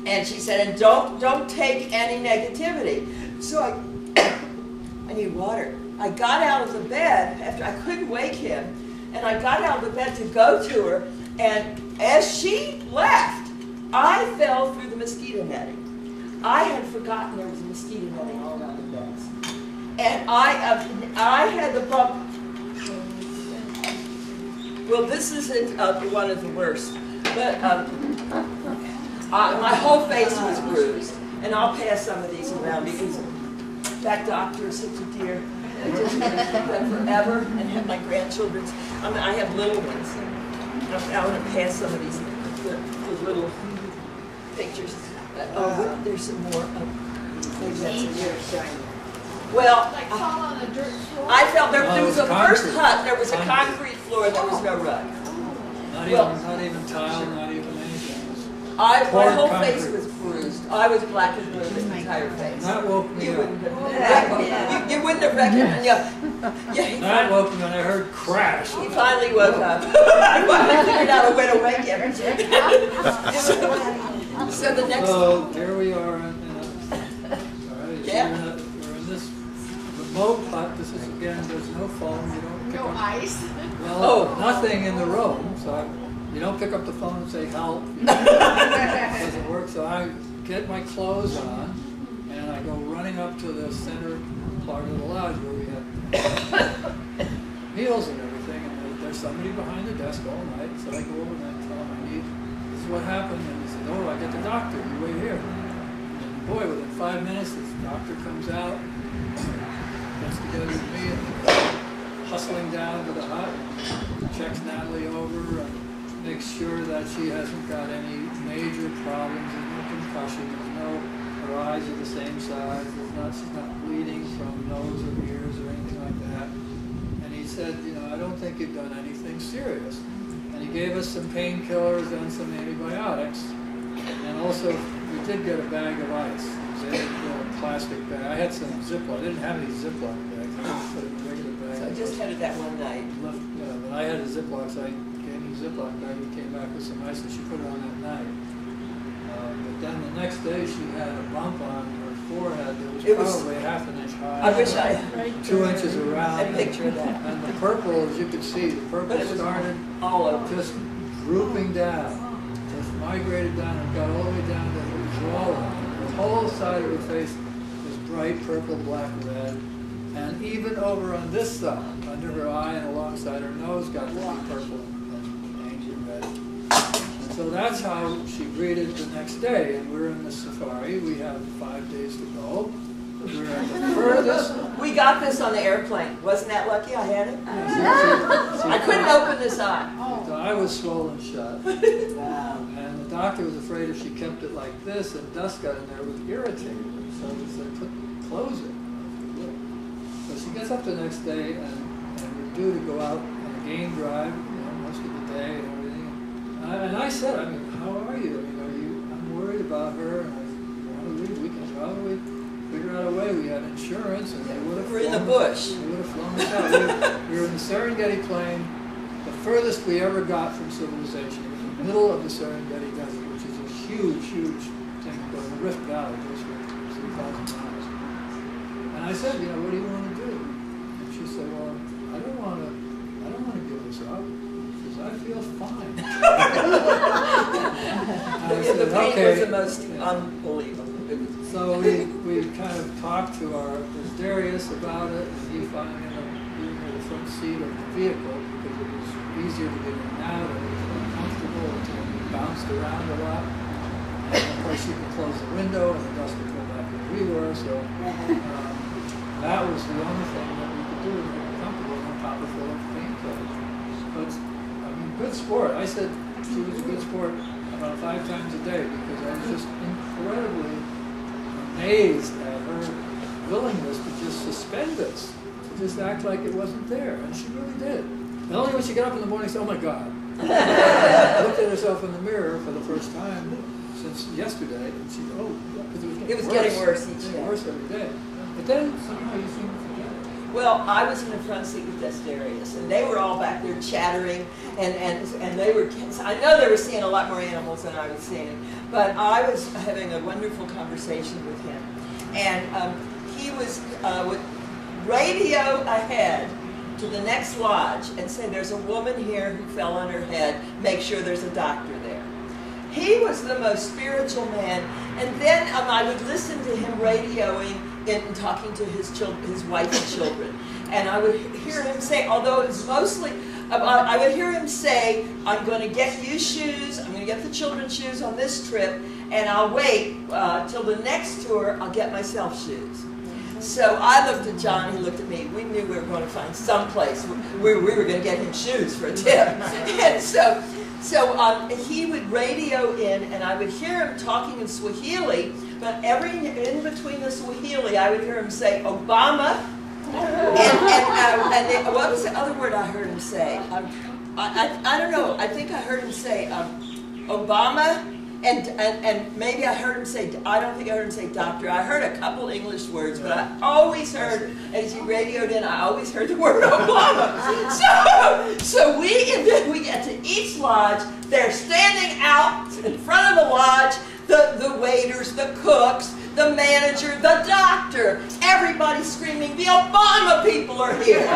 And she said, and don't take any negativity. So I need water. I got out of the bed after I couldn't wake him, and I got out of the bed to go to her, and as she left, I fell through the mosquito netting. I had forgotten there was a mosquito netting all around the beds. And I had the bump. Well, this isn't one of the worst, but my whole face was bruised. And I'll pass some of these around because that doctor is such a dear. I just want to keep them forever and have my grandchildren's. I have little ones. I want to pass some of these the little pictures. Oh, there's some more. Maybe that's in here. Well, Like fall on a dirt floor? I felt there was a concrete. first hut, there was a concrete floor, there was no rug. Not even tile, not even anything. My Poured whole concrete. face was bruised. I was black and blue, the entire face. That woke me You up. wouldn't have, you wouldn't have recognized. Yeah, That woke me when I heard crash. he finally woke up. I finally figured out a way to wake him. So the next. So here we are all right, Yeah. we're in this remote hut. This is again, there's no phone. You don't pick No up, ice? Oh. nothing in the room. So you don't pick up the phone and say help. It doesn't work. So I get my clothes on and I go running up to the center part of the lodge where we have meals and everything. And there's somebody behind the desk all night. So I go over and I tell him this is what happened. And he said, oh, I get the doctor. You wait here. And boy, within 5 minutes, this doctor comes out, gets together with me, and hustling down to the hut, checks Natalie over, and makes sure that she hasn't got any major problems, there's no concussion, her eyes are the same size, she's not bleeding from nose or ears or anything like that. And he said, I don't think you've done anything serious. And he gave us some painkillers and some antibiotics. And also, we did get a bag of ice. It was a plastic bag. I had some Ziploc. I didn't have any Ziploc bags. I just put it in a regular bag. So I just had it that one night. Yeah, but I had a Ziploc, so I gave me a Ziploc bag. We came back with some ice, and she put it on that night. But then the next day, she had a bump on her forehead that was probably half an inch high. I wish I 2 inches around. had a picture of that. And the purple, as you could see, the purple But it was started all over. just drooping down, just migrated down and got all the way down to her jawline. The whole side of her face was bright purple, black, red. And even over on this side, under her eye and alongside her nose, got to be purple and angry red. And so that's how she greeted the next day. And we're in the safari. We have 5 days to go. We're at the furthest. We got this on the airplane. Wasn't that lucky I had it? I couldn't open this eye. The eye was swollen shut. And the doctor was afraid if she kept it like this and dust got in there, it would irritate her. So he said, close it. So she gets up the next day, and we're due to go out on a game drive, most of the day and everything. And I said, how are you? I'm worried about her, and I want to leave. We can probably figure out a way. We had insurance, and they would have We're in the bush. They would have flown us out. We were in the Serengeti plain, the furthest we ever got from civilization. It was in the middle of the Serengeti Desert, which is a huge, huge thing. But the Rift Valley goes for 3,000 miles. And I said, what do you want to do? And she said, well, I don't want to give this up because I feel fine. I said, The pain okay. was the most unbelievable. So we kind of talked to Darius about it, and he finally ended up being in the front seat of the vehicle because it was easier to get in and out, and it was more comfortable, and we bounced around a lot. And of course you could close the window and the dust would go back where we were, so that was the only thing that we could do to make it comfortable on top of full of painkillers. But good sport. I said she was a good sport about 5 times a day because I was just incredibly amazed at her willingness to just suspend this, to just act like it wasn't there, and she really did. And only when she got up in the morning, she said, "Oh my God." Looked at herself in the mirror for the first time since yesterday, and she, oh, because It was getting worse each day. Worse every day. But then somehow you seem to forget it. Well, I was in the front seat with Asterius, and they were all back there chattering, and they were, I know they were seeing a lot more animals than I was seeing, but I was having a wonderful conversation with him. And he was would radio ahead to the next lodge and say, "There's a woman here who fell on her head, make sure there's a doctor there." He was the most spiritual man, and then I would listen to him radioing and talking to his wife and children, and I would hear him say, although it was mostly, I would hear him say, "I'm going to get you shoes, I'm going to get the children shoes on this trip, and I'll wait till the next tour, I'll get myself shoes." So I looked at John, he looked at me. We knew we were going to find some place where we were going to get him shoes for a tip. And so he would radio in, and I would hear him talking in Swahili, but in between the Swahili, I would hear him say, "Obama," and what was the other word I heard him say? I don't know, I think I heard him say Obama, and maybe I heard him say, I don't think I heard him say doctor. I heard a couple English words, but I always heard, as he radioed in, I always heard the word Obama. So we get to each lodge, they're standing out in front of the lodge, the waiters, the cooks, the manager, the doctor, everybody screaming, "The Obama people are here."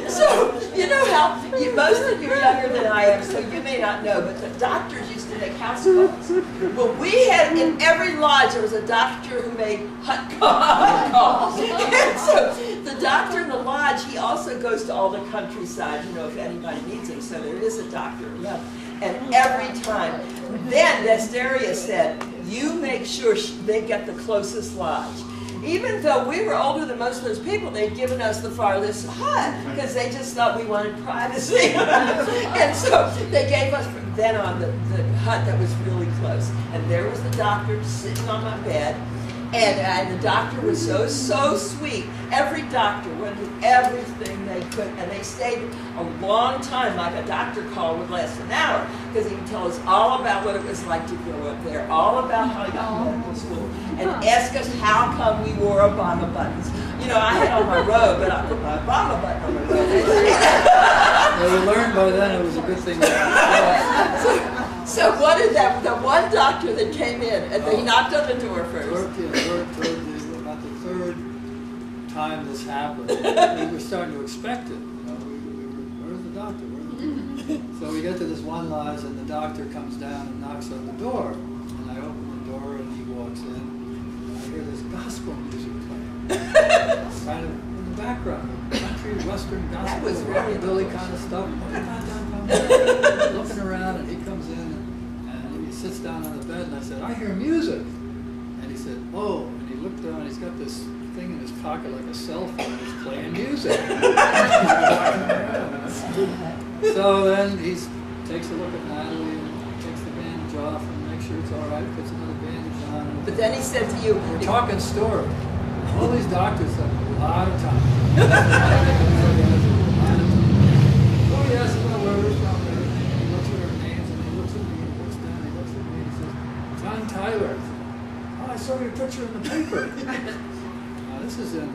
So, you know how, most of you are younger than I am, so you may not know, but the doctors used to make house calls. Well, we had, in every lodge, there was a doctor who made hut calls. And so, the doctor in the lodge, he also goes to all the countryside, if anybody needs him, so there is a doctor. Yeah. And every time, then Asterius said, "You make sure they get the closest lodge." Even though we were older than most of those people, they'd given us the farthest hut because they just thought we wanted privacy. And so they gave us from then on the hut that was really close. And there was the doctor sitting on my bed. And the doctor was so sweet. Every doctor went through everything they could, and they stayed a long time. Like a doctor call would last an hour, because he would tell us all about what it was like to grow up there, all about how he got medical school, and ask us how come we wore Obama buttons. I had on my robe, but I put my Obama button on my robe. Well, we learned by then it was a good thing to have. So what did the one doctor that came in, and he knocked on the door first. About the third time this happened, we were starting to expect it. Where's the doctor? So we get to this one lodge, and the doctor comes down and knocks on the door. And I open the door, and he walks in. And I hear this gospel music playing, kind of in the background, country, western gospel, that was really Billy kind of stuff. Looking around, and he comes in, and he sits down on the bed, and I said, "I hear music." And he said, "Oh," and he looked down, and he's got this thing in his pocket like a cell phone, he's playing music. So then he takes a look at Natalie and takes the bandage off and makes sure it's all right, puts another bandage on. But then he said to you, "We're talking story." All these doctors have a lot of time. "Oh yes, well, where we're from," and he looks at our names, and he looks at me, and he looks down, and he looks at me, and he says, "John Tyler." "Oh, I saw your picture in the paper." This is in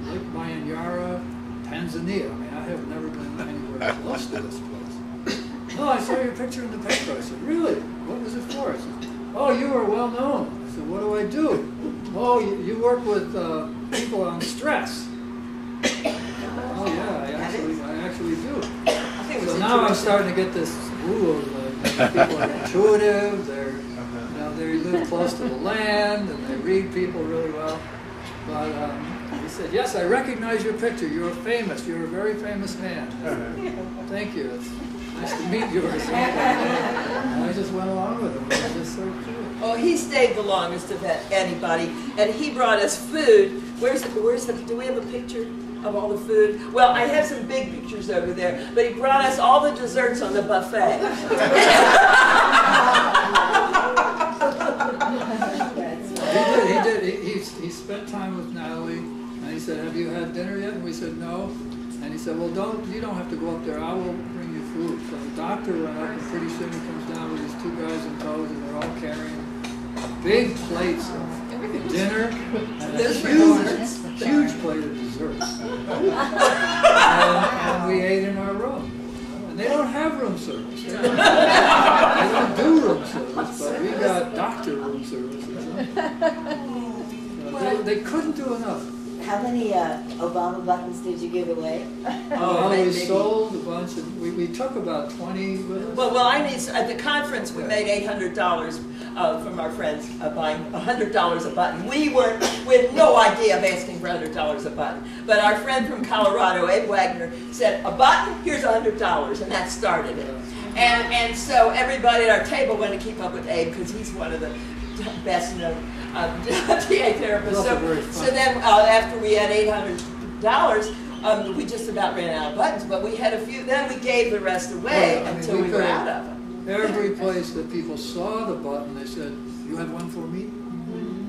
Lake Manyara, Tanzania. I mean, I have never been anywhere close to this place. "Oh, I saw your picture in the paper." I said, "Really? What was it for?" I said, "Oh, you are well known." I said, "What do I do?" "Oh, you work with people on stress." "Oh yeah, I actually do." So now I'm starting to get this rule of people are intuitive, they live close to the land, and they read people really well. But he said, "Yes, I recognize your picture. You're famous. You're a very famous man." I said, "Thank you. It's nice to meet you," or something. And I just went along with him. It was just so cool. Oh, he stayed the longest of anybody, and he brought us food. Do we have a picture of all the food? Well, I have some big pictures over there, but he brought us all the desserts on the buffet. He spent time with Natalie, and he said, "Have you had dinner yet?" And we said, "No." And he said, "Well, you don't have to go up there. I will bring you food." So the doctor went up, and pretty soon he comes down with these two guys in tows, and they're all carrying big plates of dinner and a huge plate of desserts. and we ate in our room. And they don't have room service. They don't do room service, but we got doctor room service. They couldn't do enough. How many Obama buttons did you give away? We sold a bunch, and we took about 20 with us. Well, at the conference we made $800 from our friends buying $100 a button. We had no idea of asking for $100 a button. But our friend from Colorado, Abe Wagner, said, "A button? Here's $100," and that started it. And so everybody at our table went to keep up with Abe because he's one of the best known TA therapists. So then after we had $800, we just about ran out of buttons, but we had a few. Then we gave the rest away until we were out of them. Every place that people saw the button, they said, "You have one for me?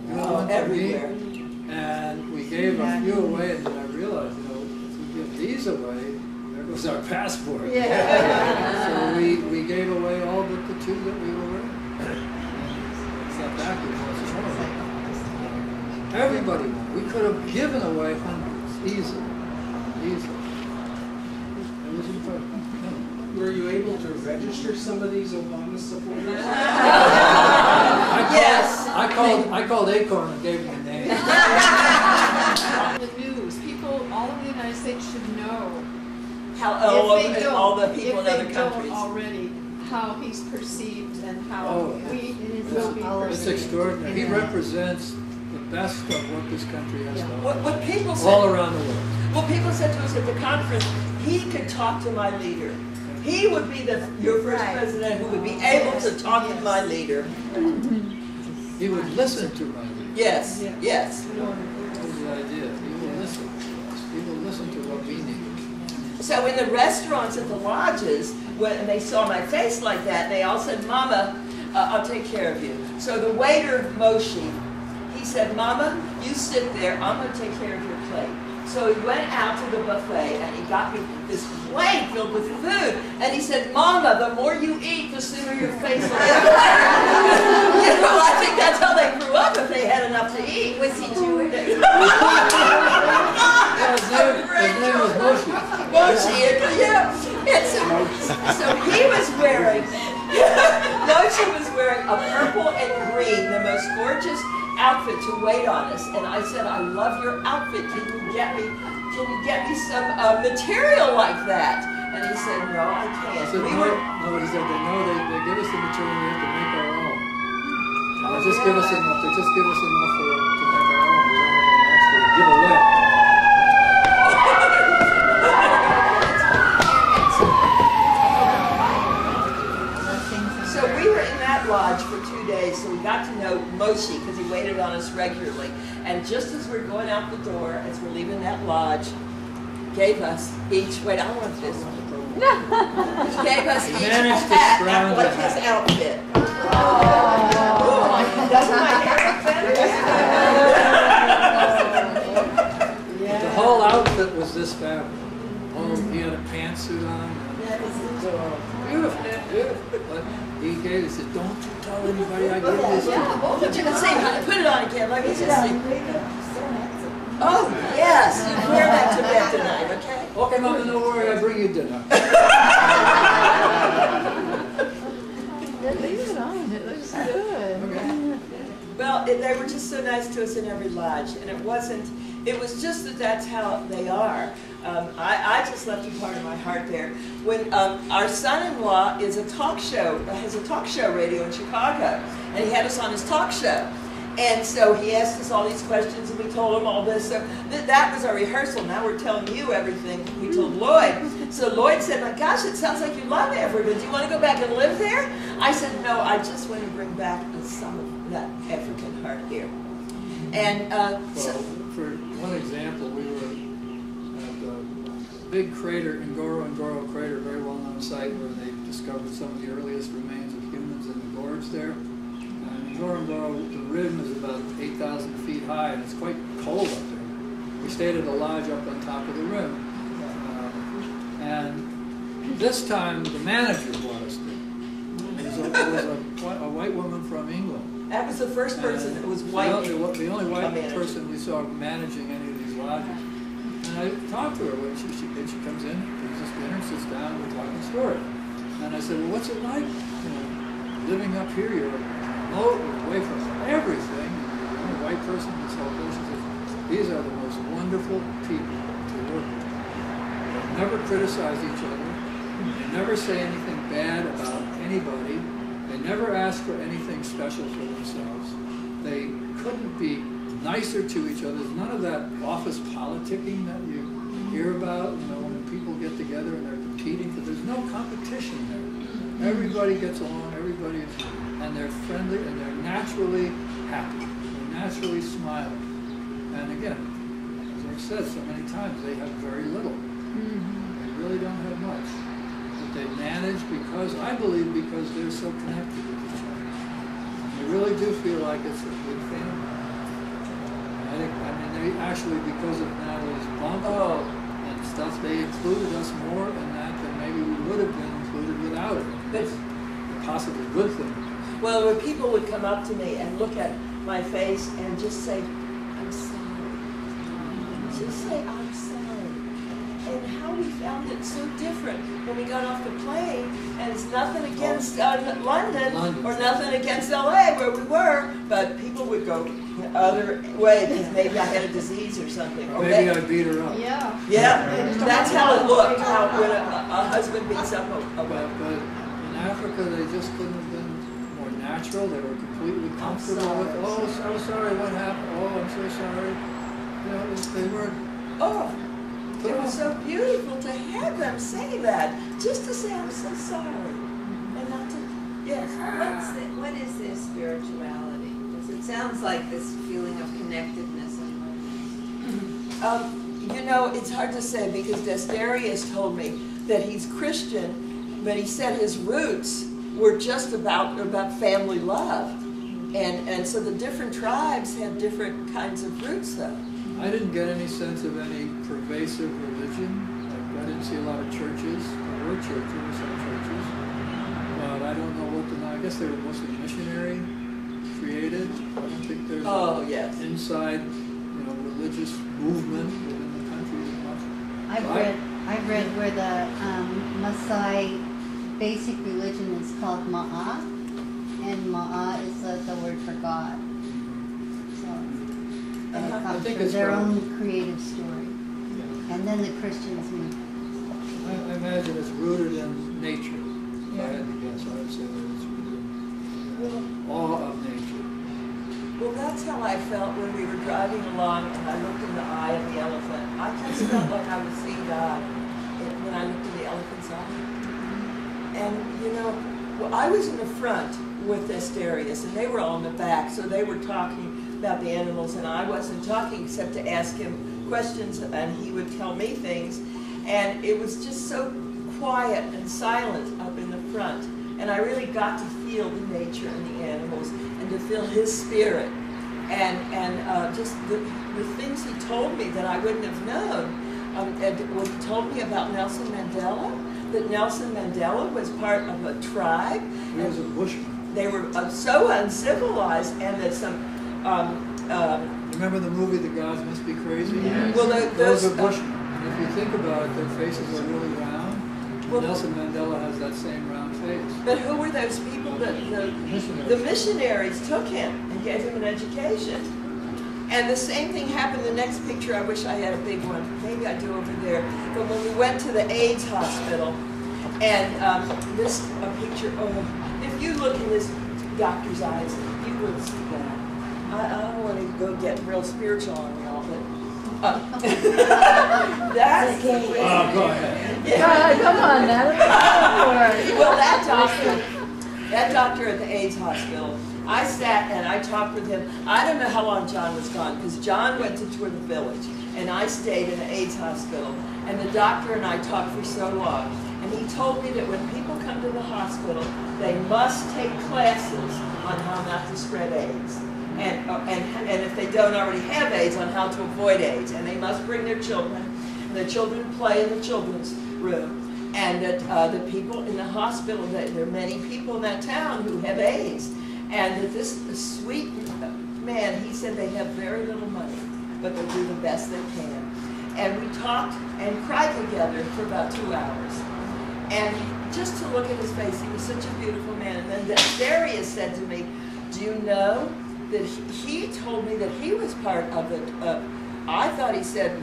You have one for everywhere. me?" And we gave a few away, and then I realized, if we give these away, there goes our passport. So we gave away all but the two that we were wearing. Except that was more. Everybody won. We could have given away hundreds, easily. It was incredible. Were you able to register some of these Obama supporters? Yes. I called Acorn and gave him a name. The news, people all over the United States should know How all the people in other countries already how he's perceived and how we will be perceived. It's extraordinary. He represents the best of what this country has done. What people said, all around the world. Well, people said to us at the conference, he could talk to my leader. He would be your first president who would be able to talk to my leader. He would listen to my leader. Yes. That was the idea. He will listen to us. He will listen to what we need. So in the restaurants at the lodges, when they saw my face like that, they all said, "Mama, I'll take care of you." So the waiter, Moshe, he said, "Mama, you sit there. I'm going to take care of your plate." So he went out to the buffet and he got me this plate filled with food. And he said, "Mama, the more you eat, the sooner your face will get better." I think that's how they grew up if they had enough to eat. Was he Jewish? His name was Moshe. Moshe, yeah. And so he was wearing, Moshe was wearing a purple and green, the most gorgeous outfit to wait on us. And I said, "I love your outfit. Can you get me some material like that?" And he said, "No, I can't." He said, no, he said, they give us the material, we have to make our own. They just give us enough to make our own. We don't want to actually give away. So we were in that lodge for 2 days, so we got to know Moshe because he waited on us regularly. And just as we're going out the door, as we're leaving that lodge, gave us each, wait, I want this one. He gave us each a hat like his outfit. Doesn't my hair look better? The whole outfit was this fabric. He had a pantsuit on. Beautiful. But he said, "Don't you tell anybody I gave this to you." But you can see, put it on again. Let me just see. Oh, yes. You wear that to bed tonight, okay? Okay, Mama, don't worry. I bring you dinner. Leave it on. It looks good. Okay. Well, they were just so nice to us in every lodge, and it was just that's how they are. I just left a part of my heart there. When our son-in-law has a talk show radio in Chicago, and he had us on his talk show. And so he asked us all these questions, and we told him all this. So that was our rehearsal. Now we're telling you everything we told Lloyd. So Lloyd said, "My gosh, it sounds like you love Africa. Do you want to go back and live there?" I said, "No, I just want to bring back some of that African heart here." And for one example, we were at the big crater, Ngoro crater, very well-known site where they do discovered some of the earliest remains of humans in the gorge there. And in Ngorongoro, the rim is about 8,000 feet high, and it's quite cold up there. We stayed at a lodge up on top of the rim. And this time, the manager brought us there. It was a white woman from England. That was the first person that was white. The only white person we saw managing any of these lodges. And I talked to her when she comes in, brings us dinner, sits down, we're talking story. And I said, well, what's it like, living up here? You're remote, you're away from everything. You're the only white person in this whole place. She says, these are the most wonderful people to work with. They never criticize each other. They never say anything bad about anybody. They never ask for anything special for themselves. They couldn't be nicer to each other. There's none of that office politicking that you hear about, when people get together and they're competing, but there's no competition there. Everybody gets along, and they're friendly, and they're naturally happy. They're naturally smiling. And again, as I've said so many times, they have very little. They really don't have much. But they manage I believe because they're so connected with each other. They really do feel like it's a big family. They actually, because of Natalie's bump and stuff, they included us more in that than maybe we would have been included without it. That's a possibly good thing. Well, when people would come up to me and look at my face and just say, I'm sorry. Just say, I'm sorry. And how we found it so different when we got off the plane, and it's nothing against London or nothing against LA where we were, but people would go the other way because maybe I had a disease or something. Or maybe I beat her up. Yeah. Yeah, that's how it looked, when a husband beats up a wife. But in Africa, they just couldn't have been more natural. They were completely comfortable with, oh, so sorry, what happened? Oh, I'm so sorry. They weren't. It was so beautiful to have them say that, just to say I'm so sorry, and not to, yes. What is their spirituality? Because it sounds like this feeling of connectedness and it's hard to say because Desdarius told me that he's Christian, but he said his roots were just about family love, and so the different tribes have different kinds of roots though. I didn't get any sense of any pervasive religion. I didn't see a lot of churches. There were some churches. But I don't know I guess they were mostly missionary created. I don't think there's an inside, religious movement within the country as much. I've read where the Maasai basic religion is called Ma'a, and Ma'a is the word for God. And it comes from their own creative story. Yeah. And then the Christians move. I imagine it's rooted in nature. If I had to guess, I would say that it's rooted in awe of nature. Well, that's how I felt when we were driving along and I looked in the eye of the elephant. I just felt like I was seeing God when I looked in the elephant's eye. And, I was in the front with Desdarius, and they were all in the back, so they were talking about the animals, and I wasn't talking except to ask him questions, and he would tell me things, and it was just so quiet and silent up in the front, and I really got to feel the nature and the animals, and to feel his spirit, and just the things he told me that I wouldn't have known, and when he told me about Nelson Mandela, that Nelson Mandela was part of a tribe. He was a bushman. They were so uncivilized, and that some remember the movie The Gods Must Be Crazy? Yes. Well, those are bushmen. And if you think about it, their faces are really round. Well, Nelson Mandela has that same round face. But who were those people that the missionaries took him and gave him an education? And the same thing happened. The next picture, I wish I had a big one. Maybe I do over there. But when we went to the AIDS hospital, and this picture, if you look in this doctor's eyes, you will see that. I don't want to go get real spiritual on y'all, but that's go ahead. Yeah, come on, Natalie. Well, that doctor at the AIDS hospital, I sat and I talked with him. I don't know how long John was gone, because John went to tour the village, and I stayed in an AIDS hospital. And the doctor and I talked for so long. And he told me that when people come to the hospital, they must take classes on how not to spread AIDS. And if they don't already have AIDS, on how to avoid AIDS. And they must bring their children. And the children play in the children's room. And that the people in the hospital, that there are many people in that town who have AIDS. And that this sweet man, he said they have very little money, but they'll do the best they can. And we talked and cried together for about 2 hours. And just to look at his face, he was such a beautiful man. And then Darius said to me, do you know that he told me that he was part of it? I thought he said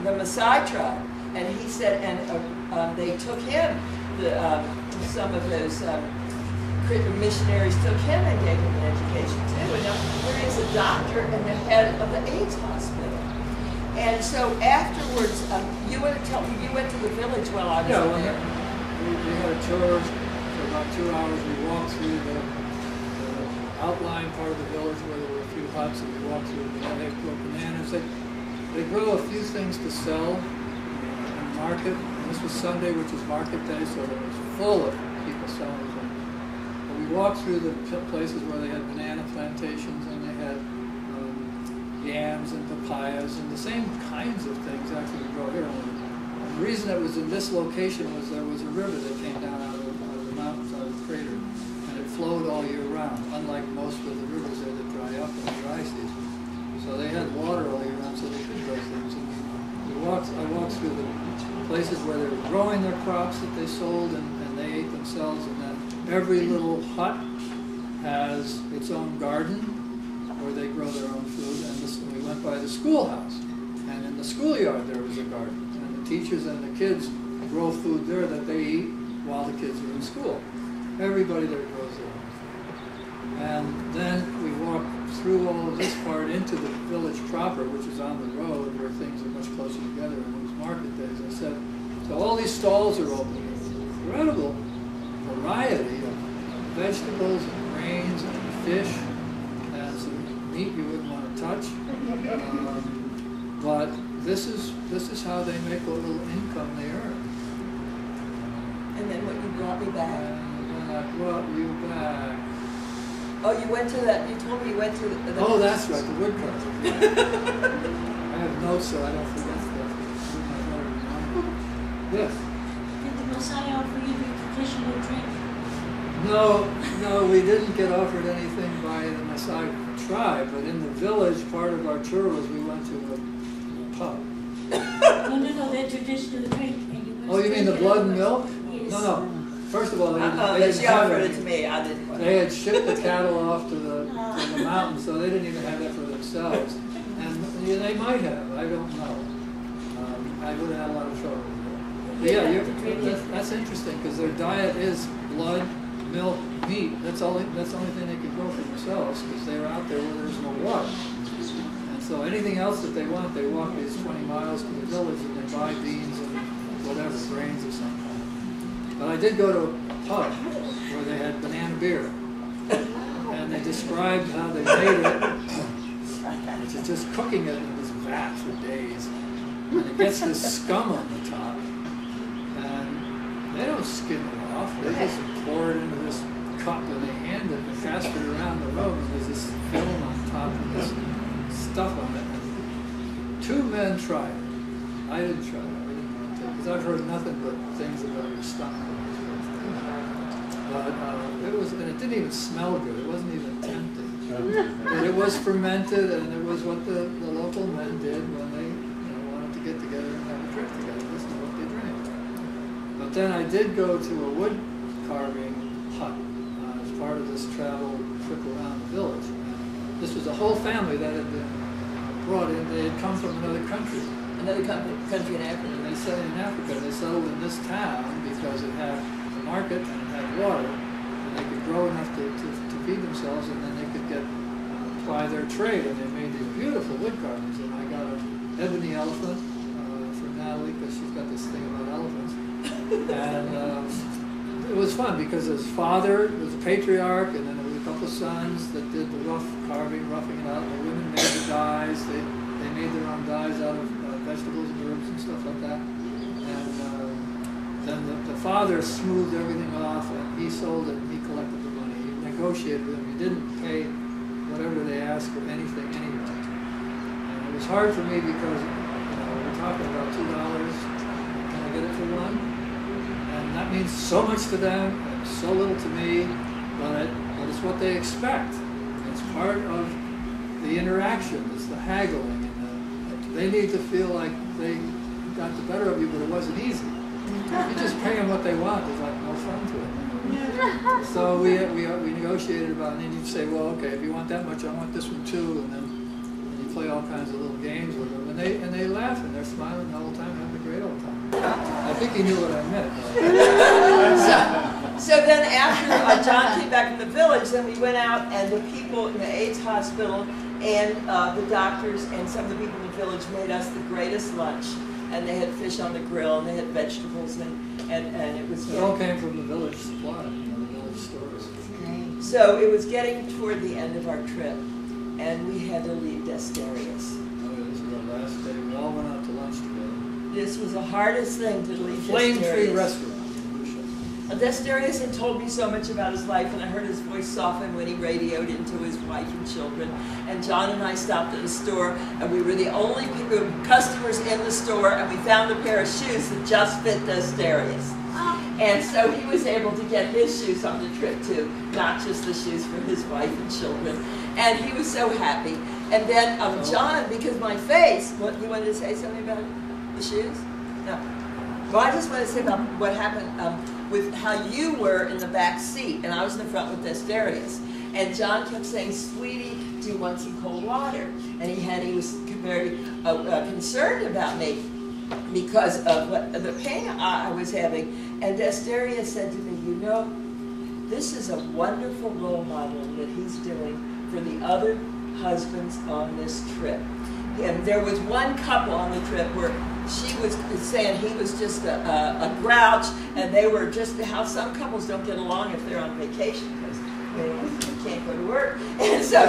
the Maasai tribe. And he said, and they took him, some of those missionaries took him and gave him an education too. And now here is a doctor and the head of the AIDS hospital. And so afterwards, you went to the village while I was there. We had a tour for about 2 hours. We walked through the outlying part of the village where there were a few huts, and we walked through. They grow bananas. They grow a few things to sell in the market. And this was Sunday, which was market day, so it was full of people selling things. But we walked through the places where they had banana plantations, and they had yams and papayas and the same kinds of things actually grow here. And the reason it was in this location was there was a river that came down out of the mountains, out of the crater, and it flowed all year round, unlike most of the rivers there that dry up in the dry season. So they had water all year round, so they could grow things. And I walked through the places where they were growing their crops that they sold, and they ate themselves, and then every little hut has its own garden where they grow their own food. And we went by the schoolhouse, and in the schoolyard there was a garden, and the teachers and the kids grow food there that they eat while the kids are in school. Everybody there grows their own food. And then we walked through all of this part into the village proper, which is on the road where things are much closer together, and it was market days. I said, so all these stalls are open. Incredible variety of vegetables and grains and fish and some meat you wouldn't want to touch. But this is how they make a little income they earn. And then what, you brought me back? And then I brought you back. Oh, you went to that, you told me you went to the Oh, that's right, the woodcutter. I have notes so I don't forget stuff. Yes? Did the Messiah offer you the traditional drink? No, we didn't get offered anything by the Maasai tribe, but in the village, part of our tour was we went to a pub. No, their traditional drink. Oh, you mean the blood and milk? Yes. No. First of all, they didn't she have offered it. it to me. I didn't want it. They had shipped the cattle off to the mountains, so they didn't even have that for themselves. And they might have. I don't know. I would have had a lot of trouble with that. Yeah, that's interesting because their diet is blood, milk, meat. That's the only thing they could grow for themselves because they were out there where there's no water. And so anything else that they want, they walk these 20 miles to the village and they buy beans and whatever, grains or something. But I did go to a pub where they had banana beer. And they described how they made it, which is just cooking it in this vat for days. And it gets this scum on the top. And they don't skim it off. They just pour it into this cup and they hand it and pass it around the room. And there's this film on top of this stuff on it. And 2 men tried it. I didn't try it. Because I've heard nothing but things about your stomach. But it didn't even smell good. It wasn't even tempting. But it was fermented, and it was what the local men did when they wanted to get together and have a drink together. This is what they drank. But then I did go to a wood carving hut as part of this travel trip around the village. And this was a whole family that had been brought in. They had come from another country. Another country in Africa. And they settled in Africa. They settled in this town because it had a market and it had water, and they could grow enough to feed themselves, and then they could apply their trade. And they made these beautiful wood carvings. And I got an ebony elephant for Natalie because she's got this thing about elephants. And it was fun because his father was a patriarch, and then there was a couple couple sons that did the rough carving, roughing it out. The women made the dyes. They made their own dyes out of vegetables and herbs and stuff like that. And then the father smoothed everything off, and he sold it, and he collected the money. He negotiated with them. He didn't pay whatever they asked for anything anyway. And it was hard for me because we're talking about $2. Can I get it for $1? And that means so much to them and so little to me, but it's what they expect. It's part of the interaction. It's the haggling. And they need to feel like they got the better of you, but it wasn't easy. If you just pay them what they want, there's like no fun to it. So we negotiated about it, and then you'd say, well, okay, if you want that much, I want this one too, and then you play all kinds of little games with them, and they laugh, and they're smiling the whole time, having a great old time. I think he knew what I meant. So then after John came back from the village, then we went out, and the people in the AIDS hospital and the doctors and some of the people in the village made us the greatest lunch. And they had fish on the grill, and they had vegetables, and it was... It all came from the village supply, the village stores. So it was getting toward the end of our trip, and we had to leave Desterius. Oh, this was our last day. We all went out to lunch together. This was the hardest thing to leave Flame Tree Desterius. Restaurant. Desterius had told me so much about his life, and I heard his voice soften when he radioed into his wife and children. And John and I stopped at a store, and we were the only customers in the store, and we found a pair of shoes that just fit Desterius. And so he was able to get his shoes on the trip too, not just the shoes for his wife and children. And he was so happy. And then John, because my face, what, you wanted to say something about the shoes? No. Well, I just want to say about what happened with how you were in the back seat, and I was in the front with Desterius. And John kept saying, "Sweetie, do you want some cold water?" And he was very concerned about me because of the pain I was having. And Desterius said to me, "You know, this is a wonderful role model that he's doing for the other husbands on this trip." And there was one couple on the trip where she was saying he was just a grouch, and they were just how some couples don't get along if they're on vacation because they can't go to work. And so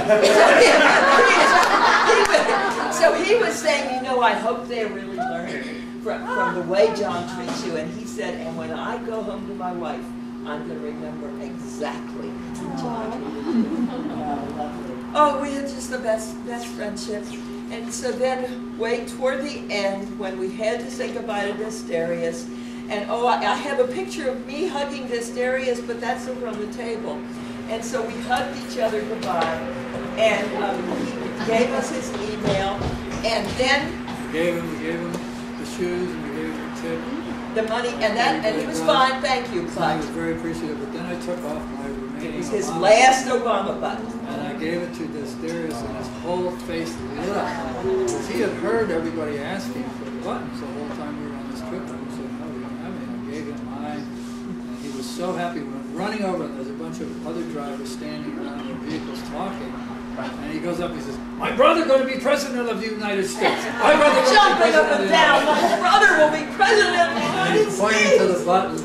he was saying, you know, I hope they really learn from the way John treats you. And he said, and when I go home to my wife, I'm going to remember exactly how John treated you. Oh, we had just the best friendship. And so then, way toward the end, when we had to say goodbye to Desterius, and I have a picture of me hugging Desterius, but that's over on the table. And so we hugged each other goodbye, and he gave us his email, and then we gave him the shoes, and we gave him the tip. The money, and he was fine, thank you. I was very appreciative, but then I took off my remaining It was his last Obama button. And I gave it to Desterius, and his whole face lit up. Because he had heard everybody asking for the buttons the whole time we were on this trip, and he said, no, we don't have any. I gave him mine, and he was so happy. We went running over, and there's a bunch of other drivers standing around their vehicles talking. And he goes up, he says, my brother going to be president of the United States. My brother jumping up and down, my brother will be president of the United States. Pointing to the button.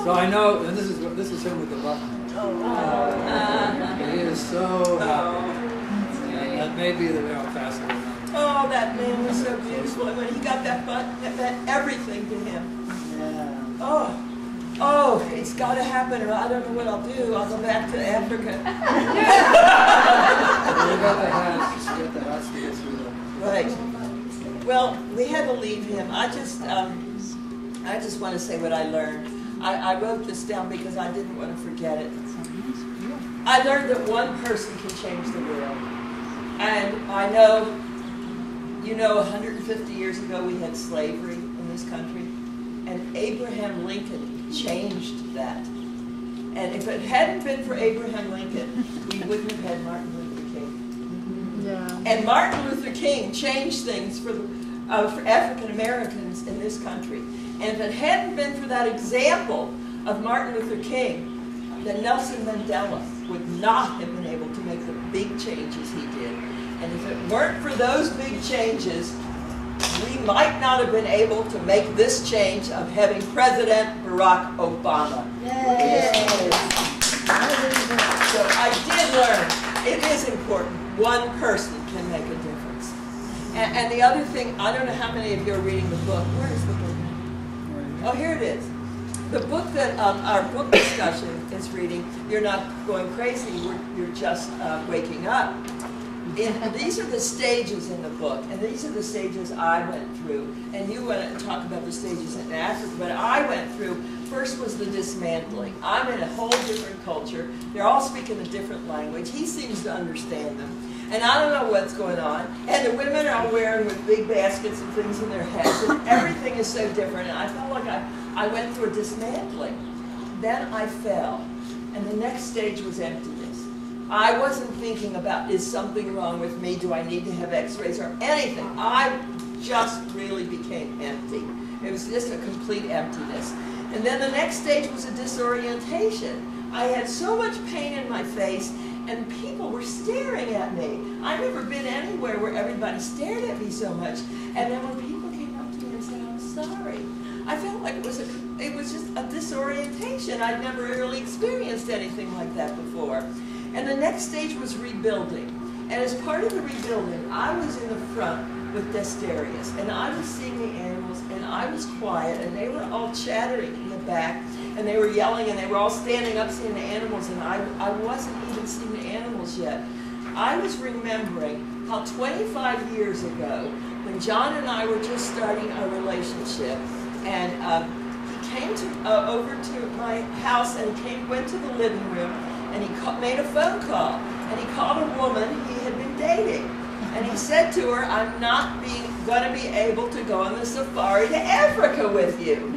So I know, and this is him with the button. He is so happy. And that may be the faster one. Oh, that man was so beautiful. And when he got that button, it meant everything to him. Yeah. Oh, it's got to happen, or I don't know what I'll do. I'll go back to Africa. You got the hats. You got the hats to get through them. Right. Well, we had to leave him. I just want to say what I learned. I wrote this down because I didn't want to forget it. I learned that one person can change the world. And I know, 150 years ago we had slavery in this country. And Abraham Lincoln changed that. And if it hadn't been for Abraham Lincoln, we wouldn't have had Martin Luther King. Yeah. And Martin Luther King changed things for African Americans in this country. And if it hadn't been for that example of Martin Luther King, then Nelson Mandela would not have been able to make the big changes he did. And if it weren't for those big changes, we might not have been able to make this change of having President Barack Obama. Yay. So I did learned, it is important. One person can make a difference. And the other thing, I don't know how many of you are reading the book. Where is the book? Oh, here it is. The book that our book discussion is reading, You're Not Going Crazy, You're Just Waking Up. These are the stages in the book, and these are the stages I went through. And you went to talk about the stages in Africa, but I went through, first was the dismantling. I'm in a whole different culture. They're all speaking a different language. He seems to understand them. And I don't know what's going on. And the women are wearing with big baskets and things in their heads, and everything is so different. And I felt like I went through a dismantling. Then I fell, and the next stage was emptiness. I wasn't thinking about, is something wrong with me? Do I need to have x-rays or anything? I just really became empty. It was just a complete emptiness. And then the next stage was a disorientation. I had so much pain in my face, and people were staring at me. I've never been anywhere where everybody stared at me so much. And then when people came up to me and said, I'm sorry, I felt like it was just a disorientation. I'd never really experienced anything like that before. And the next stage was rebuilding. And as part of the rebuilding, I was in the front with Desterius, and I was seeing the animals, and I was quiet, and they were all chattering in the back, and they were yelling, and they were all standing up seeing the animals, and I wasn't even seeing the animals yet. I was remembering how 25 years ago, when John and I were just starting our relationship, and he came over to my house and went to the living room, and he made a phone call, and he called a woman he had been dating. And he said to her, I'm not going to be able to go on the safari to Africa with you.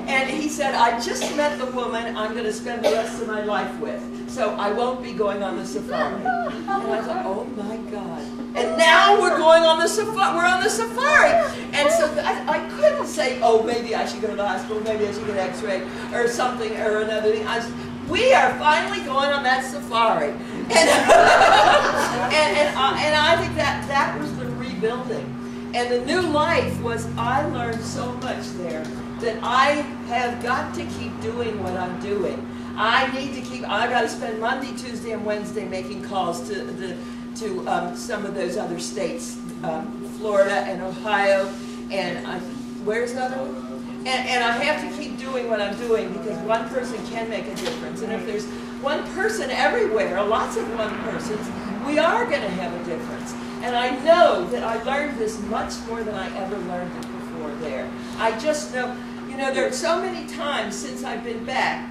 And he said, I just met the woman I'm going to spend the rest of my life with, so I won't be going on the safari. And I thought, oh my God. And now we're going on the safari. We're on the safari. And so I couldn't say, oh, maybe I should go to the hospital, maybe I should get an x-ray or something or another thing. We are finally going on that safari. And I think that was the rebuilding. And the new life was, I learned so much there that I have got to keep doing what I'm doing. I got to spend Monday, Tuesday, and Wednesday making calls to some of those other states, Florida and Ohio, and where's the other one? And I have to keep doing what I'm doing because one person can make a difference. And if there's one person everywhere, lots of one persons, we are going to have a difference. And I know that I learned this much more than I ever learned it before there. I just know, there are so many times since I've been back,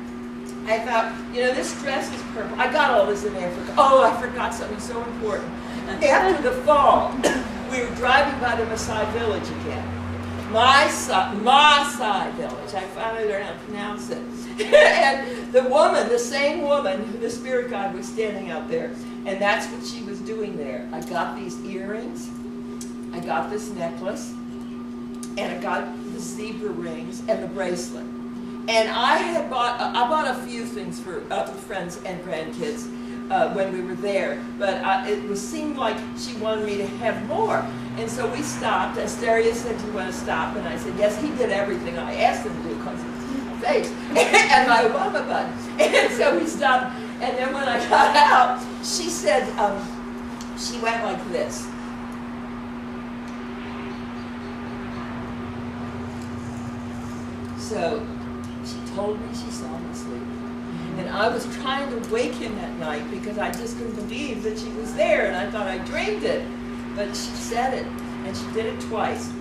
I thought, this dress is purple. I got all this in Africa. Oh, I forgot something so important. After the fall, we were driving by the Maasai village again. Maasai village. I finally learned how to pronounce it. And the same woman, the spirit guide was standing out there, and that's what she was doing there. I got these earrings, I got this necklace, and I got the zebra rings and the bracelet. And I bought a few things for friends and grandkids when we were there, but it seemed like she wanted me to have more. And so we stopped. Asterius said, do you want to stop? And I said, yes, he did everything I asked him to do because of my face and my Obama button. And so we stopped. And then when I got out, she said, she went like this. So she told me she saw me sleep. And I was trying to wake him that night because I just couldn't believe that she was there, and I thought I dreamed it. But she said it, and she did it twice.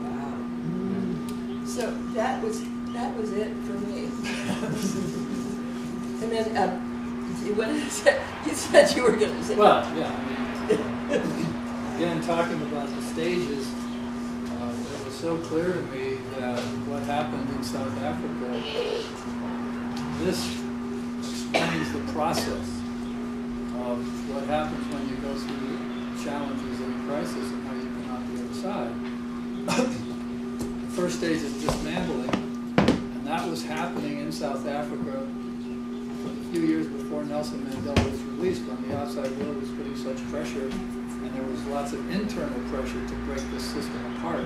Wow. So that was it for me. And then you said you were going to say. Well, yeah. I mean, again, talking about the stages. It was so clear to me that what happened in South Africa, this explains the process of what happens when you go through challenges and crisis and how you come out the other side. The first stage is dismantling, and that was happening in South Africa a few years before Nelson Mandela was released, when the outside world was putting such pressure, and there was lots of internal pressure to break this system apart.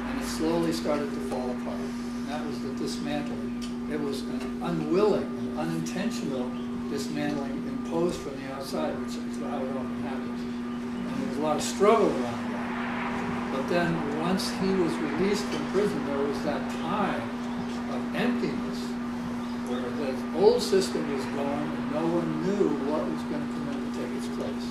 And it slowly started to fall apart. And that was the dismantling. it was an unwilling, an unintentional dismantling imposed from the outside, which is how it often happens. And there was a lot of struggle around that. But then once he was released from prison, there was that time of emptiness where the old system was gone and no one knew what was going to come in to take its place.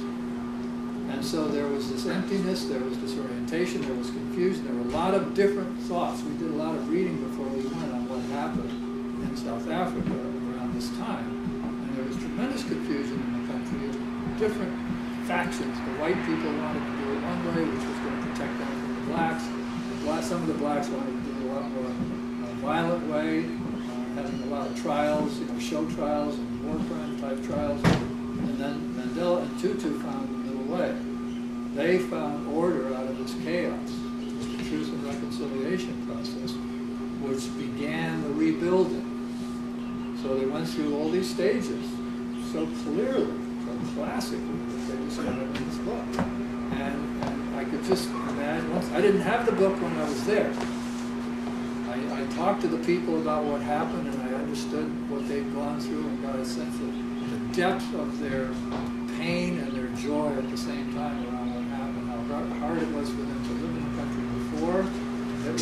And so there was this emptiness, there was disorientation, there was confusion, there were a lot of different thoughts. We did a lot of reading before we went on what happened in South Africa around this time. And there was tremendous confusion in the country, different factions. The white people wanted to do it one way, which was going to protect them from the blacks. Some of the blacks wanted to do it a lot more violent way, having a lot of trials, show trials and war crime type trials. And then Mandela and Tutu found the middle way. They found order out of this chaos, the Truth and Reconciliation process, which began the rebuilding. So they went through all these stages so clearly, so classically, that they described in this book. And I could just imagine, I didn't have the book when I was there. I talked to the people about what happened, and I understood what they'd gone through and got a sense of the depth of their pain and their joy at the same time around what happened, how hard it was for them to live in the country before it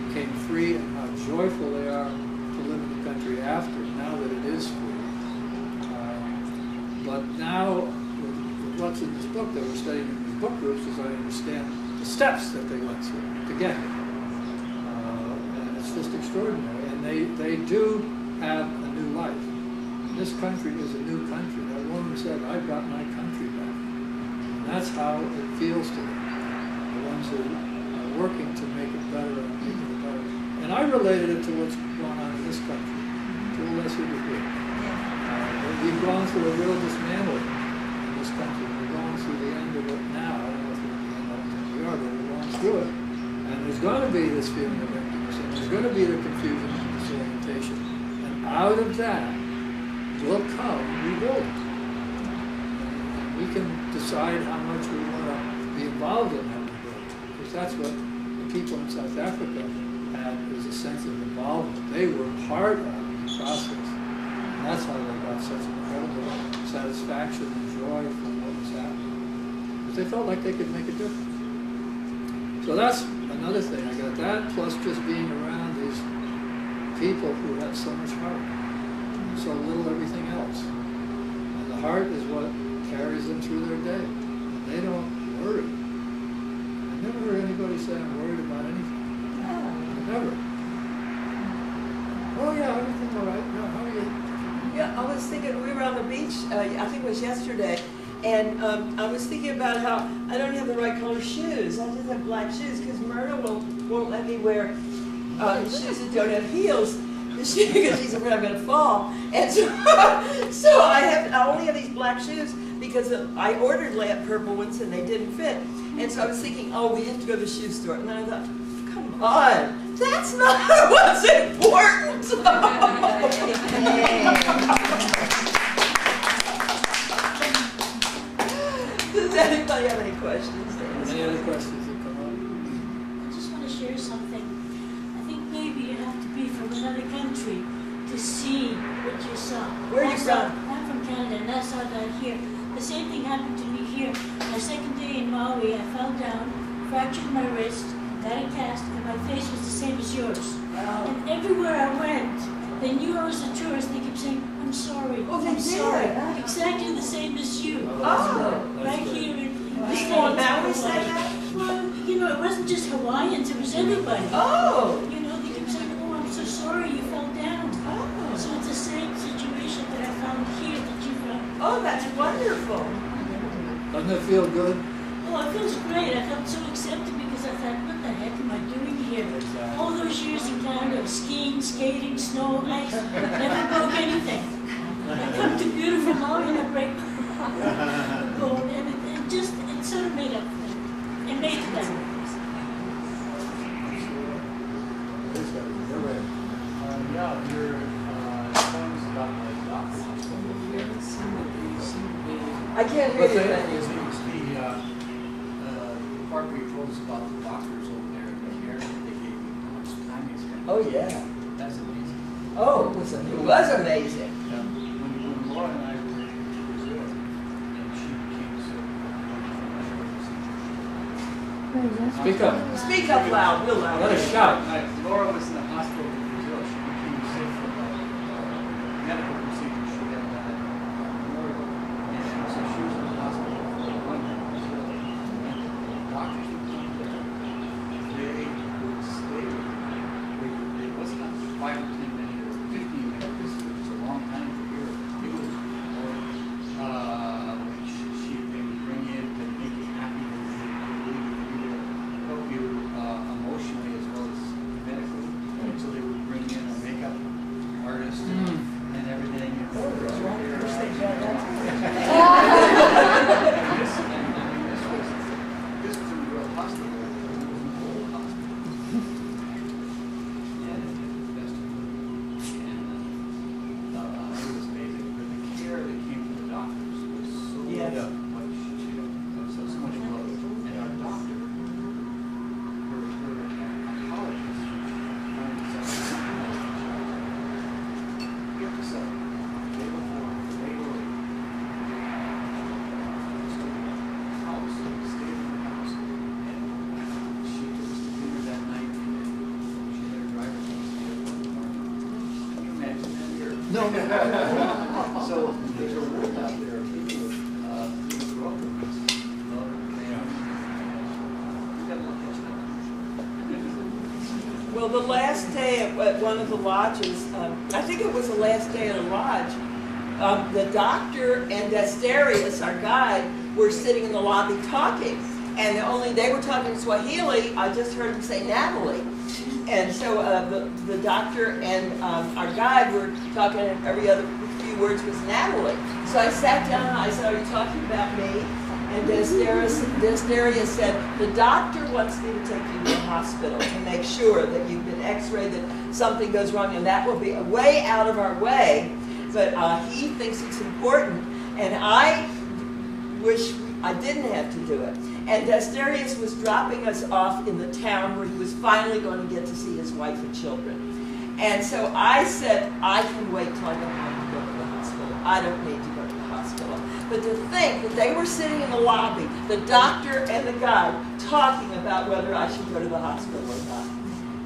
became free, and how joyful they are to live in the country after, now that it is free. But now, with what's in this book that we're studying in these book groups, is I understand the steps that they went through to get here. Just extraordinary, and they do have a new life. This country is a new country. That woman said, "I've got my country back." And that's how it feels to them, the ones who are working to make it better and making it better. And I related it to what's going on in this country, to a lesser degree. We've gone through a real dismantling in this country. We're going through the end of it now. I don't know if we're at the end of it we are, but we're going through it. And there's going to be this feeling of emptiness, and there's going to be the confusion and disorientation. And out of that will come rebuilding. And we can decide how much we want to be involved in that rebuilding, because that's what the people in South Africa had, is a sense of involvement. They were part of the process. And that's how they got such incredible satisfaction and joy from what was happening. Because they felt like they could make a difference. So that's another thing. I got that, plus just being around these people who have so much heart, and so little everything else. And the heart is what carries them through their day. And they don't worry. I never heard anybody say, "I'm worried about anything." Never. Oh yeah, everything's all right. Yeah, how are you? Yeah, I was thinking, we were on the beach, I think it was yesterday, and I was thinking about how I don't have the right color shoes. I just have black shoes because Myrna won't let me wear shoes that don't have heels because she's afraid I'm going to fall. And so I only have these black shoes because I ordered purple ones and they didn't fit. And so I was thinking, oh, we have to go to the shoe store. And then I thought, come on, that's not what's important. Does anybody have any questions? Any other questions that come up? I just want to share something. I think maybe you have to be from another country to see what you saw. Where are you from? I'm from Canada, and that's how I got here. The same thing happened to me here. My second day in Maui, I fell down, fractured my wrist, got a cast, and my face was the same as yours. Wow. And everywhere I went, they knew I was a tourist. They kept saying, "I'm sorry, Oh, they I'm did? sorry." Exactly the same as you. Oh. Right here in the People in States. Maui say that? Well, it wasn't just Hawaiians, it was everybody. Oh. They kept saying, "Oh, I'm so sorry you fell down." Oh. So it's the same situation that I found here that you found. Oh, that's wonderful. Doesn't it feel good? Oh, it feels great. I felt so accepted because I thought, what the heck am I doing here? All those years in Canada of skiing, skating, snow, ice, never broke anything. I come to beautiful Maui and I break bone, and it sort of made up for it. It made it better. Yeah, your poems about the doctor's hospital. I can't hear you. The part where you told us about the doctors over there and the care that they gave you, how much time you spent. Oh, yeah. That's amazing. Oh, it was amazing. Yeah. When Laura and I were in Brazil, and she became sick. Speak up. Speak up loud, real loud. Let us shout. Laura was in the hospital in Brazil. She became sick from a medical procedure she had done at Memorial. And so she was in the hospital for 1 year in Brazil. And doctors would come there. They would stay with her. It was not 5 or 10 minutes or 15 minutes. It was a long time to hear. It was they would bring in to make you happy. They would help you emotionally as well as medically. And so they would bring in a makeup artist and everything. This was a real hospital. It was an old hospital. And it was the best of it. And it was amazing. But the care that came from the doctors was so much, so much love. And our doctor, her oncologist, so the day before, they were house, stayed in the house, and she took us to dinner that night, and she had her driver's license in the morning. Can you imagine that here? No. So there's a world out there of people who grow up with us, love and family. We got a little kitchen. Well, the last day at one of the lodges, I think it was the last day at a lodge, the doctor and Desterius, our guide, were sitting in the lobby talking. And they were talking in Swahili. I just heard him say Natalie. And so the doctor and our guide were talking, and every other few words was Natalie. So I sat down and I said, "Are you talking about me?" And Desterius said, "The doctor wants me to take you to the hospital to make sure that you've been x-rayed, that something goes wrong, and that will be way out of our way. But he thinks it's important, and I wish I didn't have to do it." And Desterius was dropping us off in the town where he was finally going to get to see his wife and children. And so I said, "I can wait till I don't have to go to the hospital. I don't need to go to the hospital." But to think that they were sitting in the lobby, the doctor and the guide, talking about whether I should go to the hospital or not.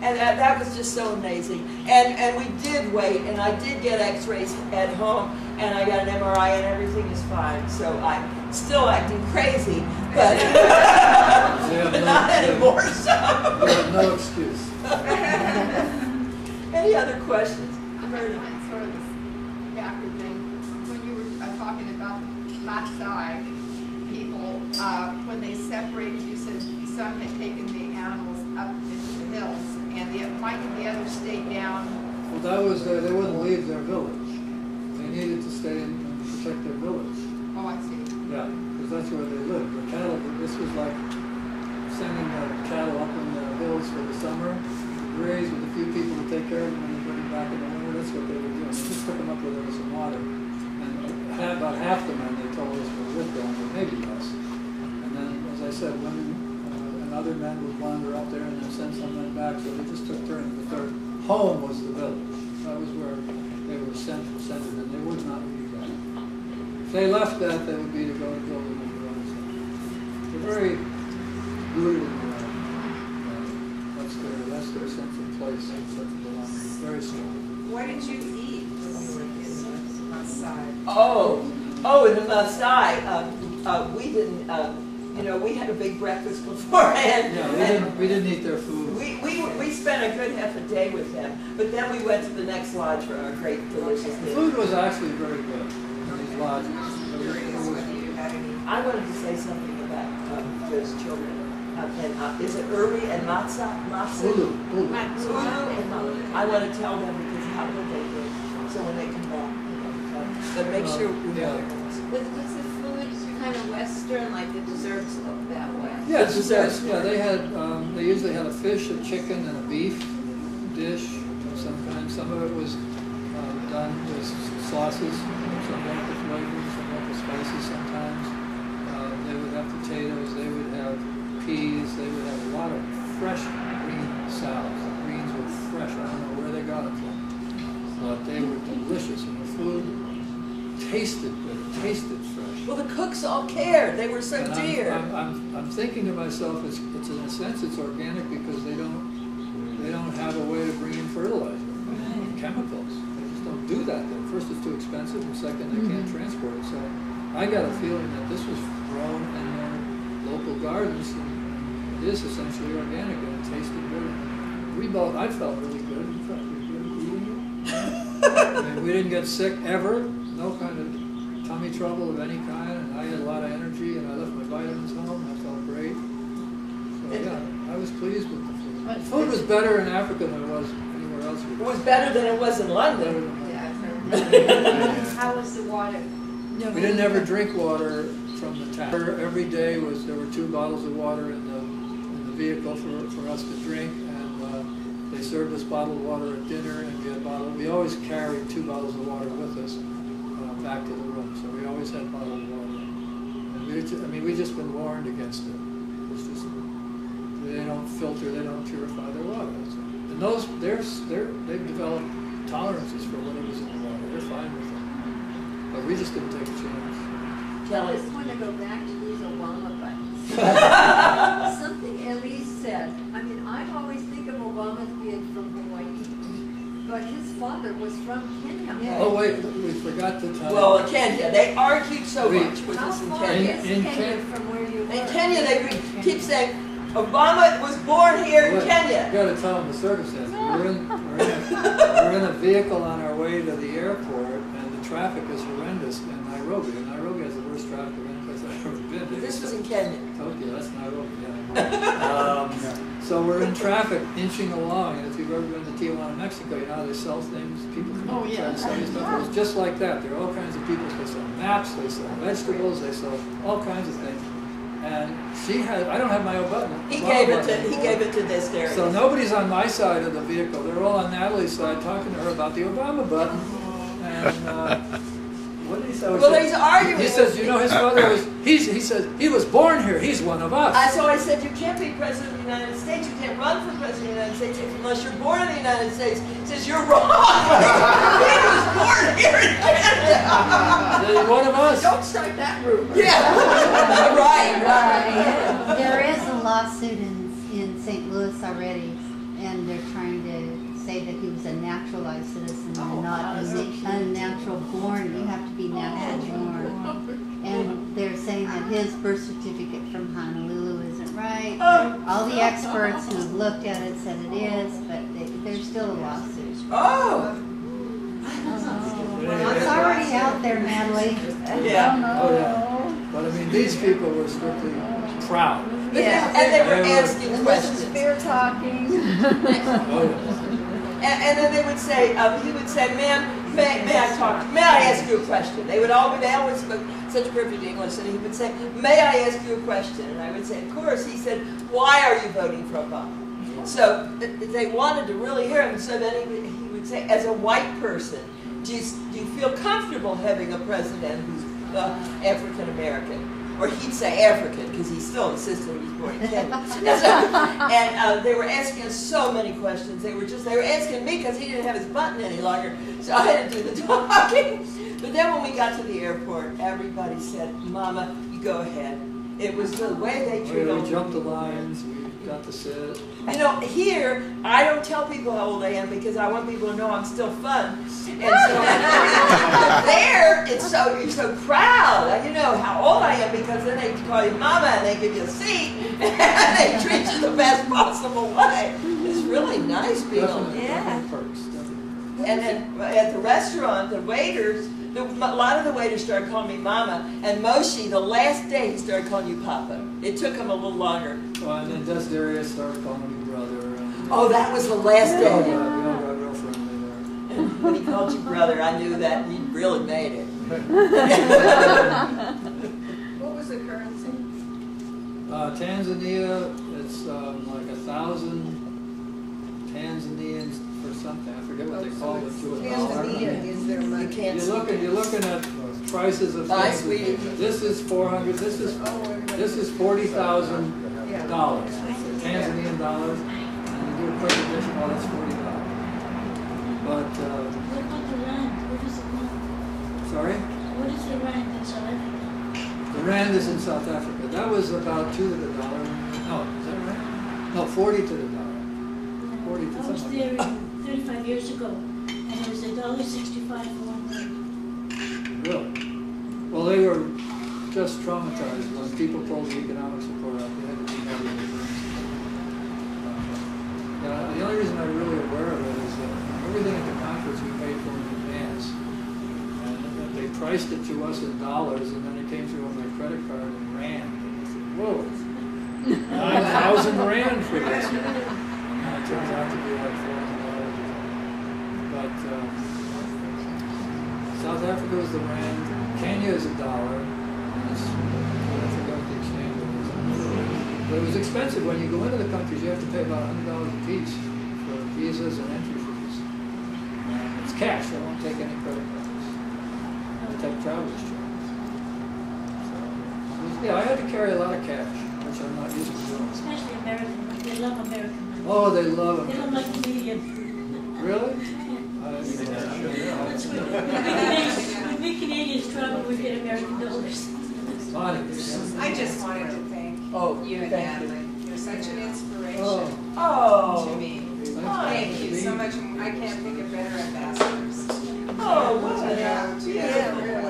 And that was just so amazing. And we did wait, and I did get x-rays at home, and I got an MRI, and everything is fine. So I'm still acting crazy, but, but not anymore, so. You have no excuse. Any other questions? Sort of this backward thing. When you were talking about Maasai people, when they separated, you said some had taken the animals up into the hills, and why did the others stay down? Well, that was they wouldn't leave their village. They needed to stay and protect their village. Oh, I see. Yeah, because that's where they lived. The cattle, this was like sending the cattle up in the hills for the summer, graze with a few people to take care of them and then bring them back in the winter. That's what they were doing. They just took them up where there was some water. And about half the men, they told us, were with them, or maybe less. And then, as I said, women and other men would wander up there and then send some men back. So they just took turns. But their home was the village. That was where they were centered, and they would not leave that. If they left that, they would be to go to build them in their own center. They're very rooted in the land. That's their sense of place, and sense of belonging. Very strong. What did you eat when you were in Maasai? Oh, in the Maasai, we didn't, we had a big breakfast beforehand. Yeah, we didn't eat their food. We spent a good half a day with them, but then we went to the next lodge for our great delicious The meal. food was actually very good in these lodges. I wanted to say something about those children. Is it Uri and Matsu? Ulu. Ulu and Matsu. I want to tell them because how would they do? So when they come back, but make sure we know. Was the food kind of Western, like the desserts look that way? Yes, desserts. Yeah, they usually had a fish, a chicken, and a beef dish of some kind. Some of it was done with sauces, some went with flavors, some went with spices sometimes. They would have potatoes, they would have peas, they would have a lot of fresh green salads. The greens were fresh. I don't know where they got it from. but they were delicious, and the food tasted good, it tasted fresh. Well, the cooks all cared. They were so And dear. I'm thinking to myself, it's in a sense it's organic because they don't have a way to bring in fertilizer, chemicals. They just don't do that there. First, it's too expensive, and second, they can't transport it. So I got a feeling that this was grown in their local gardens, and it is essentially organic, and it tasted good. I felt really good. You felt pretty good eating it. And we didn't get sick ever. No kind of tummy trouble of any kind, and I had a lot of energy, and I left my vitamins home. I felt great. So yeah, I was pleased with the food. The food was better in Africa than it was anywhere else. It was better than it was in London. How was the water? We didn't ever drink water from the tap. Every day there were 2 bottles of water in the vehicle for us to drink, and they served us bottled water at dinner, and we always carried 2 bottles of water with us back to the room, so we always had bottled water. And we've just been warned against it. It's just they don't filter, they don't purify their water. And they've developed tolerances for whatever's in the water. They're fine with it. But we just didn't take a chance. I just want to go back to these Obama buttons. Something Elise said. I mean, I always think of Obama as being from Hawaii, but his father was from Kenya. Yeah. Oh wait, we forgot to tell you. Well, Kenya, they argued so much with us in Kenya. In Kenya from where you were? In Kenya, they keep saying, Obama was born here in Kenya. You got to tell them the circumstances. We're in a vehicle on our way to the airport, and the traffic is horrendous in Nairobi. And Nairobi has the worst traffic of any place I've ever been. This was in Kenya. Tokyo, that's Nairobi, yeah. So we're in traffic, inching along, and if you've ever been to Tijuana, Mexico, you know how they sell things, people come up and try to sell you stuff. It was just like that. There are all kinds of people. They sell maps, they sell vegetables, they sell all kinds of things. And I don't have my own button. He gave it to this area. So nobody's on my side of the vehicle. They're all on Natalie's side talking to her about the Obama button. And what did he say? Well, he's arguing. He says, you know, his father was, he says, he was born here. He's one of us. So I said, you can't be president of the United States. You can't run for president of the United States unless you're born in the United States. He says, you're wrong. He was born here in Canada. He's one of us. Don't start that rumor. Yeah. Right. There is a lawsuit in St. Louis already, and they're trying to say that he was a naturalized citizen and not unnatural born. You have to be natural born. And they're saying that his birth certificate from Honolulu isn't right. All the experts who have looked at it said it is, but there's still a lawsuit. Oh! It's already out there, Natalie. Yeah. Oh, yeah. But I mean, these people were strictly proud. Yeah. And they were asking questions. Spear talking. Oh, yeah. And then they would say, he would say, ma'am, may I ask you a question? They always spoke such perfect English, and he would say, may I ask you a question? And I would say, of course. He said, why are you voting for Obama? So they wanted to really hear him, so then he would say, as a white person, do you feel comfortable having a president who's African American? Or he'd say African, because he still insisted he was born in Kenya. And they were asking us so many questions. They were asking me because he didn't have his button any longer, so I had to do the talking. But then when we got to the airport, everybody said, Mama, you go ahead. It was the way they treated us. We jumped the lines, we got to sit. You know, here, I don't tell people how old I am because I want people to know I'm still fun. And so, there, you're so proud. You know how old I am because then they call you Mama and they give you a seat and they treat you the best possible way. It's really nice being on there. And then at the restaurant, the waiters, a lot of the waiters started calling me Mama, and Moshe, the last day, he started calling you Papa. It took him a little longer. Well, and then Desdarius started calling me brother. Oh, that was the last day. We all got real friendly there. And when he called you brother, I knew that he really made it. What was the currency? Tanzania, it's like 1,000 Tanzanians for something. I forget what they call it. Tanzania is their money. You're looking at prices of things. This is 400. This is $40,000. Tanzanian dollars. And you do a quick addition. Oh, that's $40. But, What about the rand? What is it now? sorry? What is the rand in South Africa? The rand is in South Africa. That was about 2 to the dollar. No, is that right? No, 40 to the dollar. 40 to I was something. there 35 years ago, and it was $1.65 for 1 rand. Really? Well, they were just traumatized when people pulled the economic support out. They had to devalue the currency. The only reason I'm really aware of it is that everything at the conference we paid for in advance. And they priced it to us in dollars, and then it came through on my credit card in rand. And I said, whoa, 9,000 rand for this. And it turns out to be like $400. But South Africa is the rand, Kenya is $1, and it's, I forgot the exchange rate. But it was expensive. When you go into the countries, you have to pay about $100 a piece for visas and entry fees. It's cash. I won't take any credit cards. I take traveler's charge. So, yeah, I had to carry a lot of cash, which I'm not used to doing. Especially American. They love American money. Oh, they love They don't American. like Canadian. Really? When we Canadians travel, we get American dollars. I just wanted to thank you and Natalie. You're such an inspiration to me. Thank you so much. I can't think of better ambassadors. Oh, what To a know, yeah, really. really.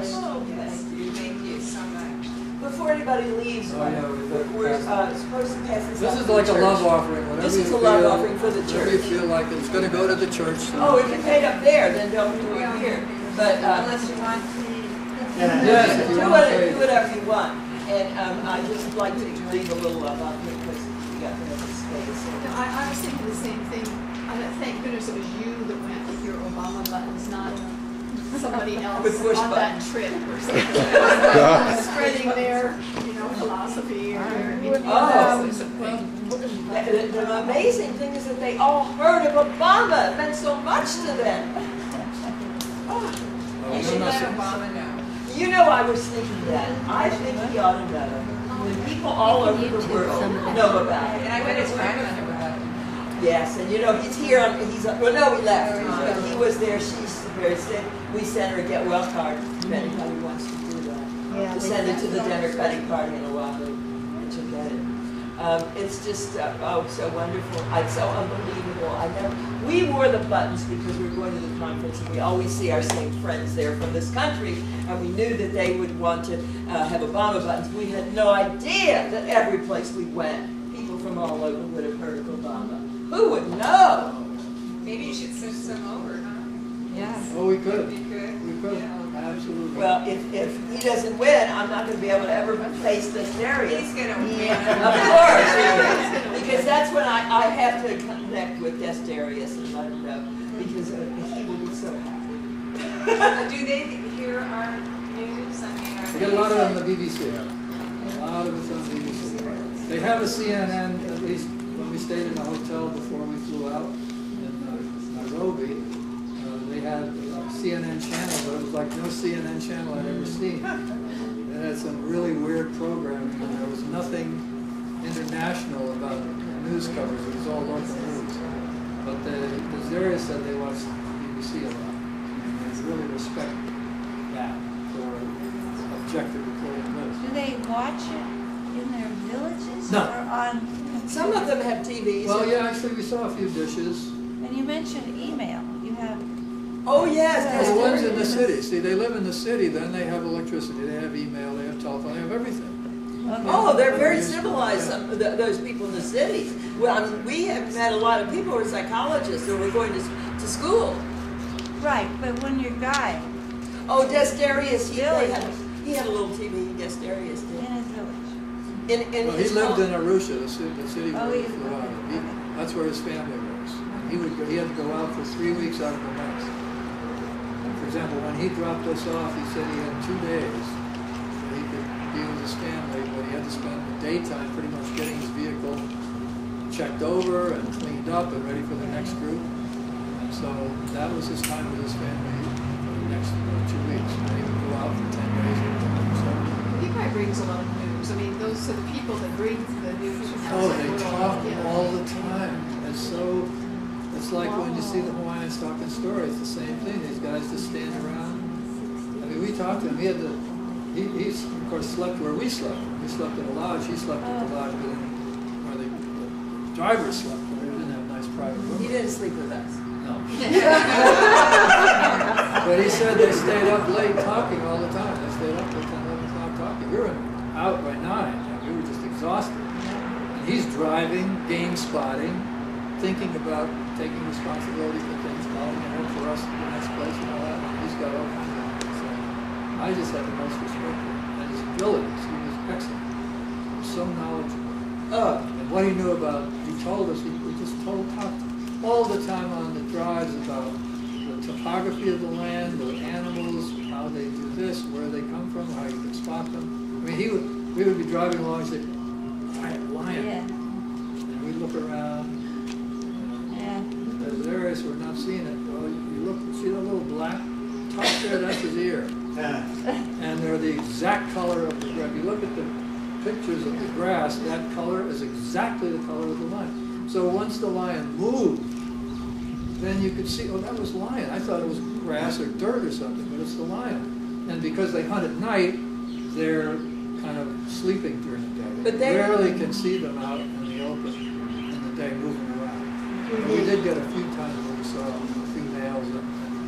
Yes. Thank you so much. Before anybody leaves, we're supposed to pass this This out is to the like a church. love offering. Whatever This is you a love feel- offering for the Whatever you church. feel like it's going to go to the church. So. Oh, if you paid up there, then don't do it here. But Unless you want to. Yes, if you do want to do whatever you want. And I'd just like to leave a little love on here because we got the space. No, I was thinking the same thing. Thank goodness it was you that went with your Obama buttons, not somebody else With push on that buttons. trip or something. Spreading their, philosophy or their Oh. or something. The amazing thing is that they all heard of Obama. It meant so much to them. You should let Obama know. You know, I was thinking that. I think he ought to know. When people all over the world know about it. And I bet his grandmother would love him. Yes, and he's here on, well, no, he left. But he was there, she's very sick. We sent her a get well card, if anybody wants to do that. Yeah, We send it to the Democratic Party in Oahu, and she'll get it. It's just, so wonderful. It's so unbelievable. We wore the buttons because we were going to the conference, and we always see our same friends there from this country, and we knew that they would want to have Obama buttons. We had no idea that every place we went, people from all over would have heard of Obama. Who would know? Maybe you should send some over, huh? Yes. Oh, we could. You could? We could. Absolutely. Well, if he doesn't win, I'm not going to be able to ever face this area. He's going to win. Of course, because that's when I have to connect with Darius and let him know, because he will be so happy. Do they hear our news? I mean, We get a lot of it on the BBC. A lot of it's on the BBC. They have a CNN, at least when we stayed in a hotel before we flew out in Nairobi. They had a CNN channel, but it was like no CNN channel I'd ever seen. It had some really weird programming, and there was nothing international about news coverage. It was all local news. But the Zaria said they watched BBC a lot. And they really respect that for objective reporting news. Do they watch it in their villages No. or on computers? Some of them have TVs. Well, yeah, actually, we saw a few dishes. And you mentioned email. You have. Oh, yes. Well, the ones in the city. See, they live in the city, then they have electricity, they have email, they have telephone, they have everything. Okay. Oh, they're very civilized, those people in the cities. Well, I mean, we have met a lot of people who are psychologists who are going to school. Right, but when your guy Oh, Darius, he had Village. a little TV, Darius in did. his village. In Well, he his lived home. in Arusha, the city Oh, where he he flew out. okay. That's where his family was. And he had to go out for 3 weeks out of the month. And for example, when he dropped us off, he said he had 2 days that he could be with his family, but he had to spend the daytime pretty much getting his vehicle checked over and cleaned up and ready for the next group. And so that was his time with his family for the next 2 weeks. And he would go out for 10 days or so. He probably brings a lot of news. I mean, those are the people that bring the news from Oh, outside they the world. talk Yeah. all the time. It's like when you see the Hawaiians talking stories. It's the same thing. These guys just stand around. I mean, we talked to him. He had to. He's of course slept where we slept. We slept at a lodge. He slept at the lodge where the driver slept. Where they didn't have nice private rooms. He didn't sleep with us. No. But he said they stayed up late talking all the time. They stayed up till 10, 11 o'clock talking. We were out by 9, and we were just exhausted. And he's driving, game spotting, thinking about taking responsibility for things, calling ahead for us to the next place and all that. And he's got all kinds of things. So I just had the most respect for him. And his abilities, he was excellent. He was so knowledgeable. And what he knew about, he told us, we just talked all the time on the drives about the topography of the land, the animals, how they do this, where they come from, how you can spot them. I mean, we would be driving along and say, lion. Yeah. And we'd look around. Yeah. There's areas we're not seeing it. Well, you look, see that little black top there? That's his ear. And they're the exact color of the grass. If you look at the pictures of the grass, that color is exactly the color of the lion. So once the lion moved, then you could see, oh, that was lion. I thought it was grass or dirt or something, but it's the lion. And because they hunt at night, they're kind of sleeping during the day. But they rarely can see them out in the open in the day moving around. But we did get a few times where we saw a few males and a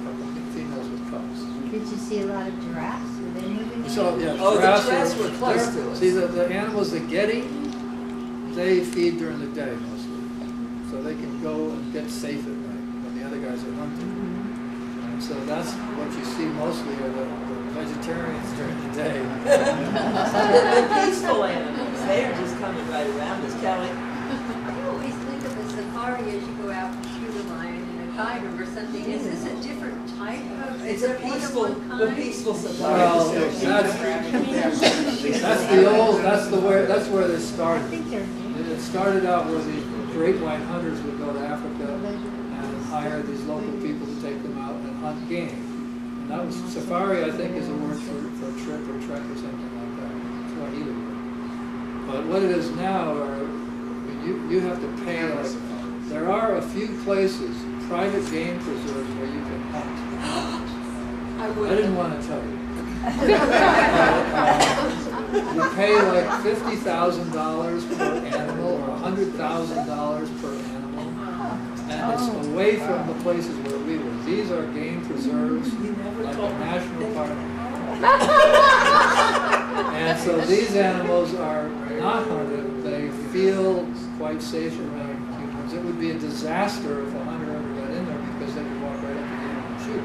couple of females with cubs. Did you see a lot of giraffes? Were they moving? So, yeah, oh, giraffes the giraffes were close to us. See, the animals that get eaten, they feed during the day mostly. So they can go and get safe at night when the other guys are hunting. And so that's what you see mostly are the vegetarians during the day. The peaceful animals, they are just coming right around us, Kelly. I always think of a safari as you go out and shoot a lion and a tiger or something. Is this a different type of? It's a peaceful, the peaceful safari. Well, that's where they started. It started out where the great white hunters would go to Africa and hire these local people to take them out and hunt game. And that was safari, I think, is a word for trip or trek or something like that. That's what he would do. But what it is now are, you have to pay, like, there are a few places, private game preserves where you can hunt. I didn't want to tell you. You pay like $50,000 per animal or $100,000 per animal, and it's away from the places where we were. These are game preserves, like a national park. And so these animals are not hunted. They feel quite safe around humans. It would be a disaster if a hunter ever got in there because they could walk right up to the animal and shoot.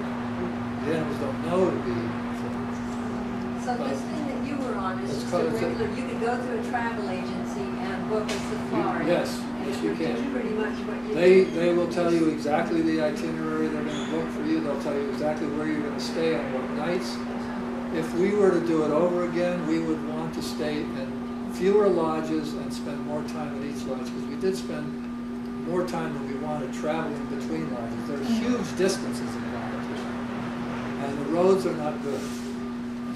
The animals don't know to be. So this thing that you were on is just a regular, you could go to a travel agency and book a safari. Yes, yes you can. Pretty much what you They will tell you exactly the itinerary they're going to book for you. They'll tell you exactly where you're going to stay on what nights. If we were to do it over again, we would want to stay in fewer lodges and spend more time at each lodge, because we did spend more time than we wanted traveling between lodges. There are huge distances involved, and the roads are not good.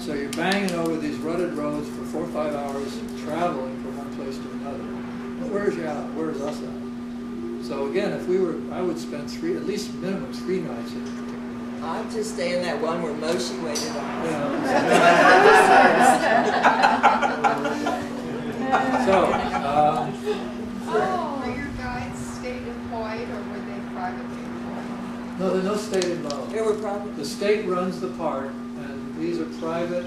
So you're banging over these rutted roads for 4 or 5 hours traveling from one place to another. But where's us at? So again, if we were, I would spend at least minimum 3 nights in a particular. I'd just stay in that one where Moshi waited on us. Were your guides state employed or were they privately employed? No, there's no state involved. They were private. The state runs the park, and these are private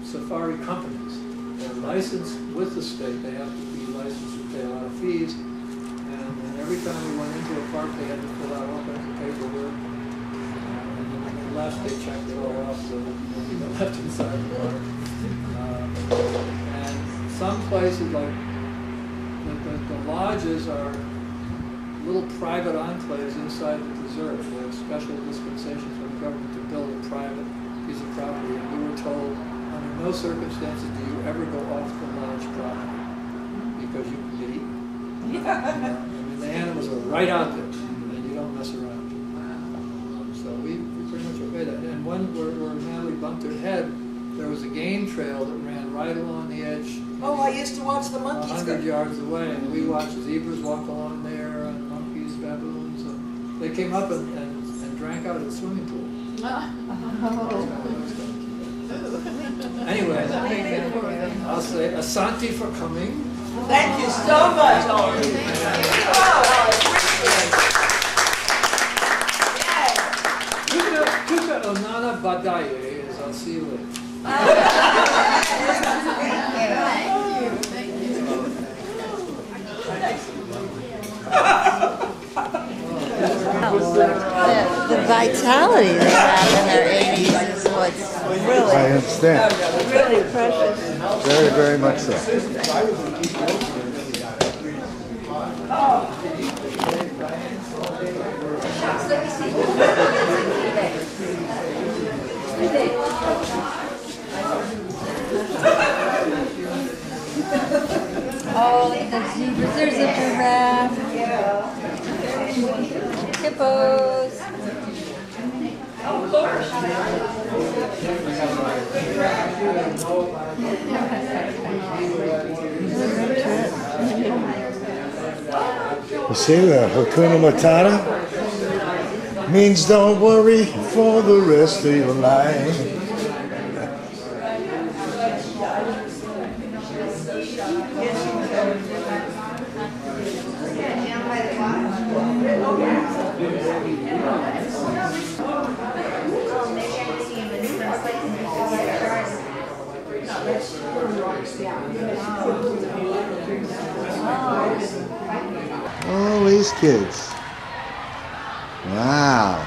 safari companies. They're licensed with the state. They have to be licensed and pay a lot of fees. And every time we went into a park, they had to fill out all kinds of paperwork. And last they checked it all off, so nobody got left inside the park. And some places, like the lodges, are little private enclaves inside the preserve. They have special dispensations from the government to build a private piece of property. And we were told, under no circumstances do you ever go off the lodge property, because you can get eaten. I mean, the animals are right out there, and you don't mess around. So we pretty much obey that. And where Natalie bumped her head, there was a game trail that ran right along the edge. Oh, I used to watch the monkeys. 100 yards away, and we watched zebras walk along there, and monkeys, baboons, and They came up and drank out of the swimming pool. Anyway, I'll say Asante for coming. Thank you so much, Ollie. Tuka Onana Badaye is I'll see you later. The vitality they have in their 80s is what's really, I understand. really precious. Very, very much so. Oh, the zebras. There's a giraffe. Hippos. You see that Hakuna Matata means don't worry for the rest of your life. All these kids. Wow.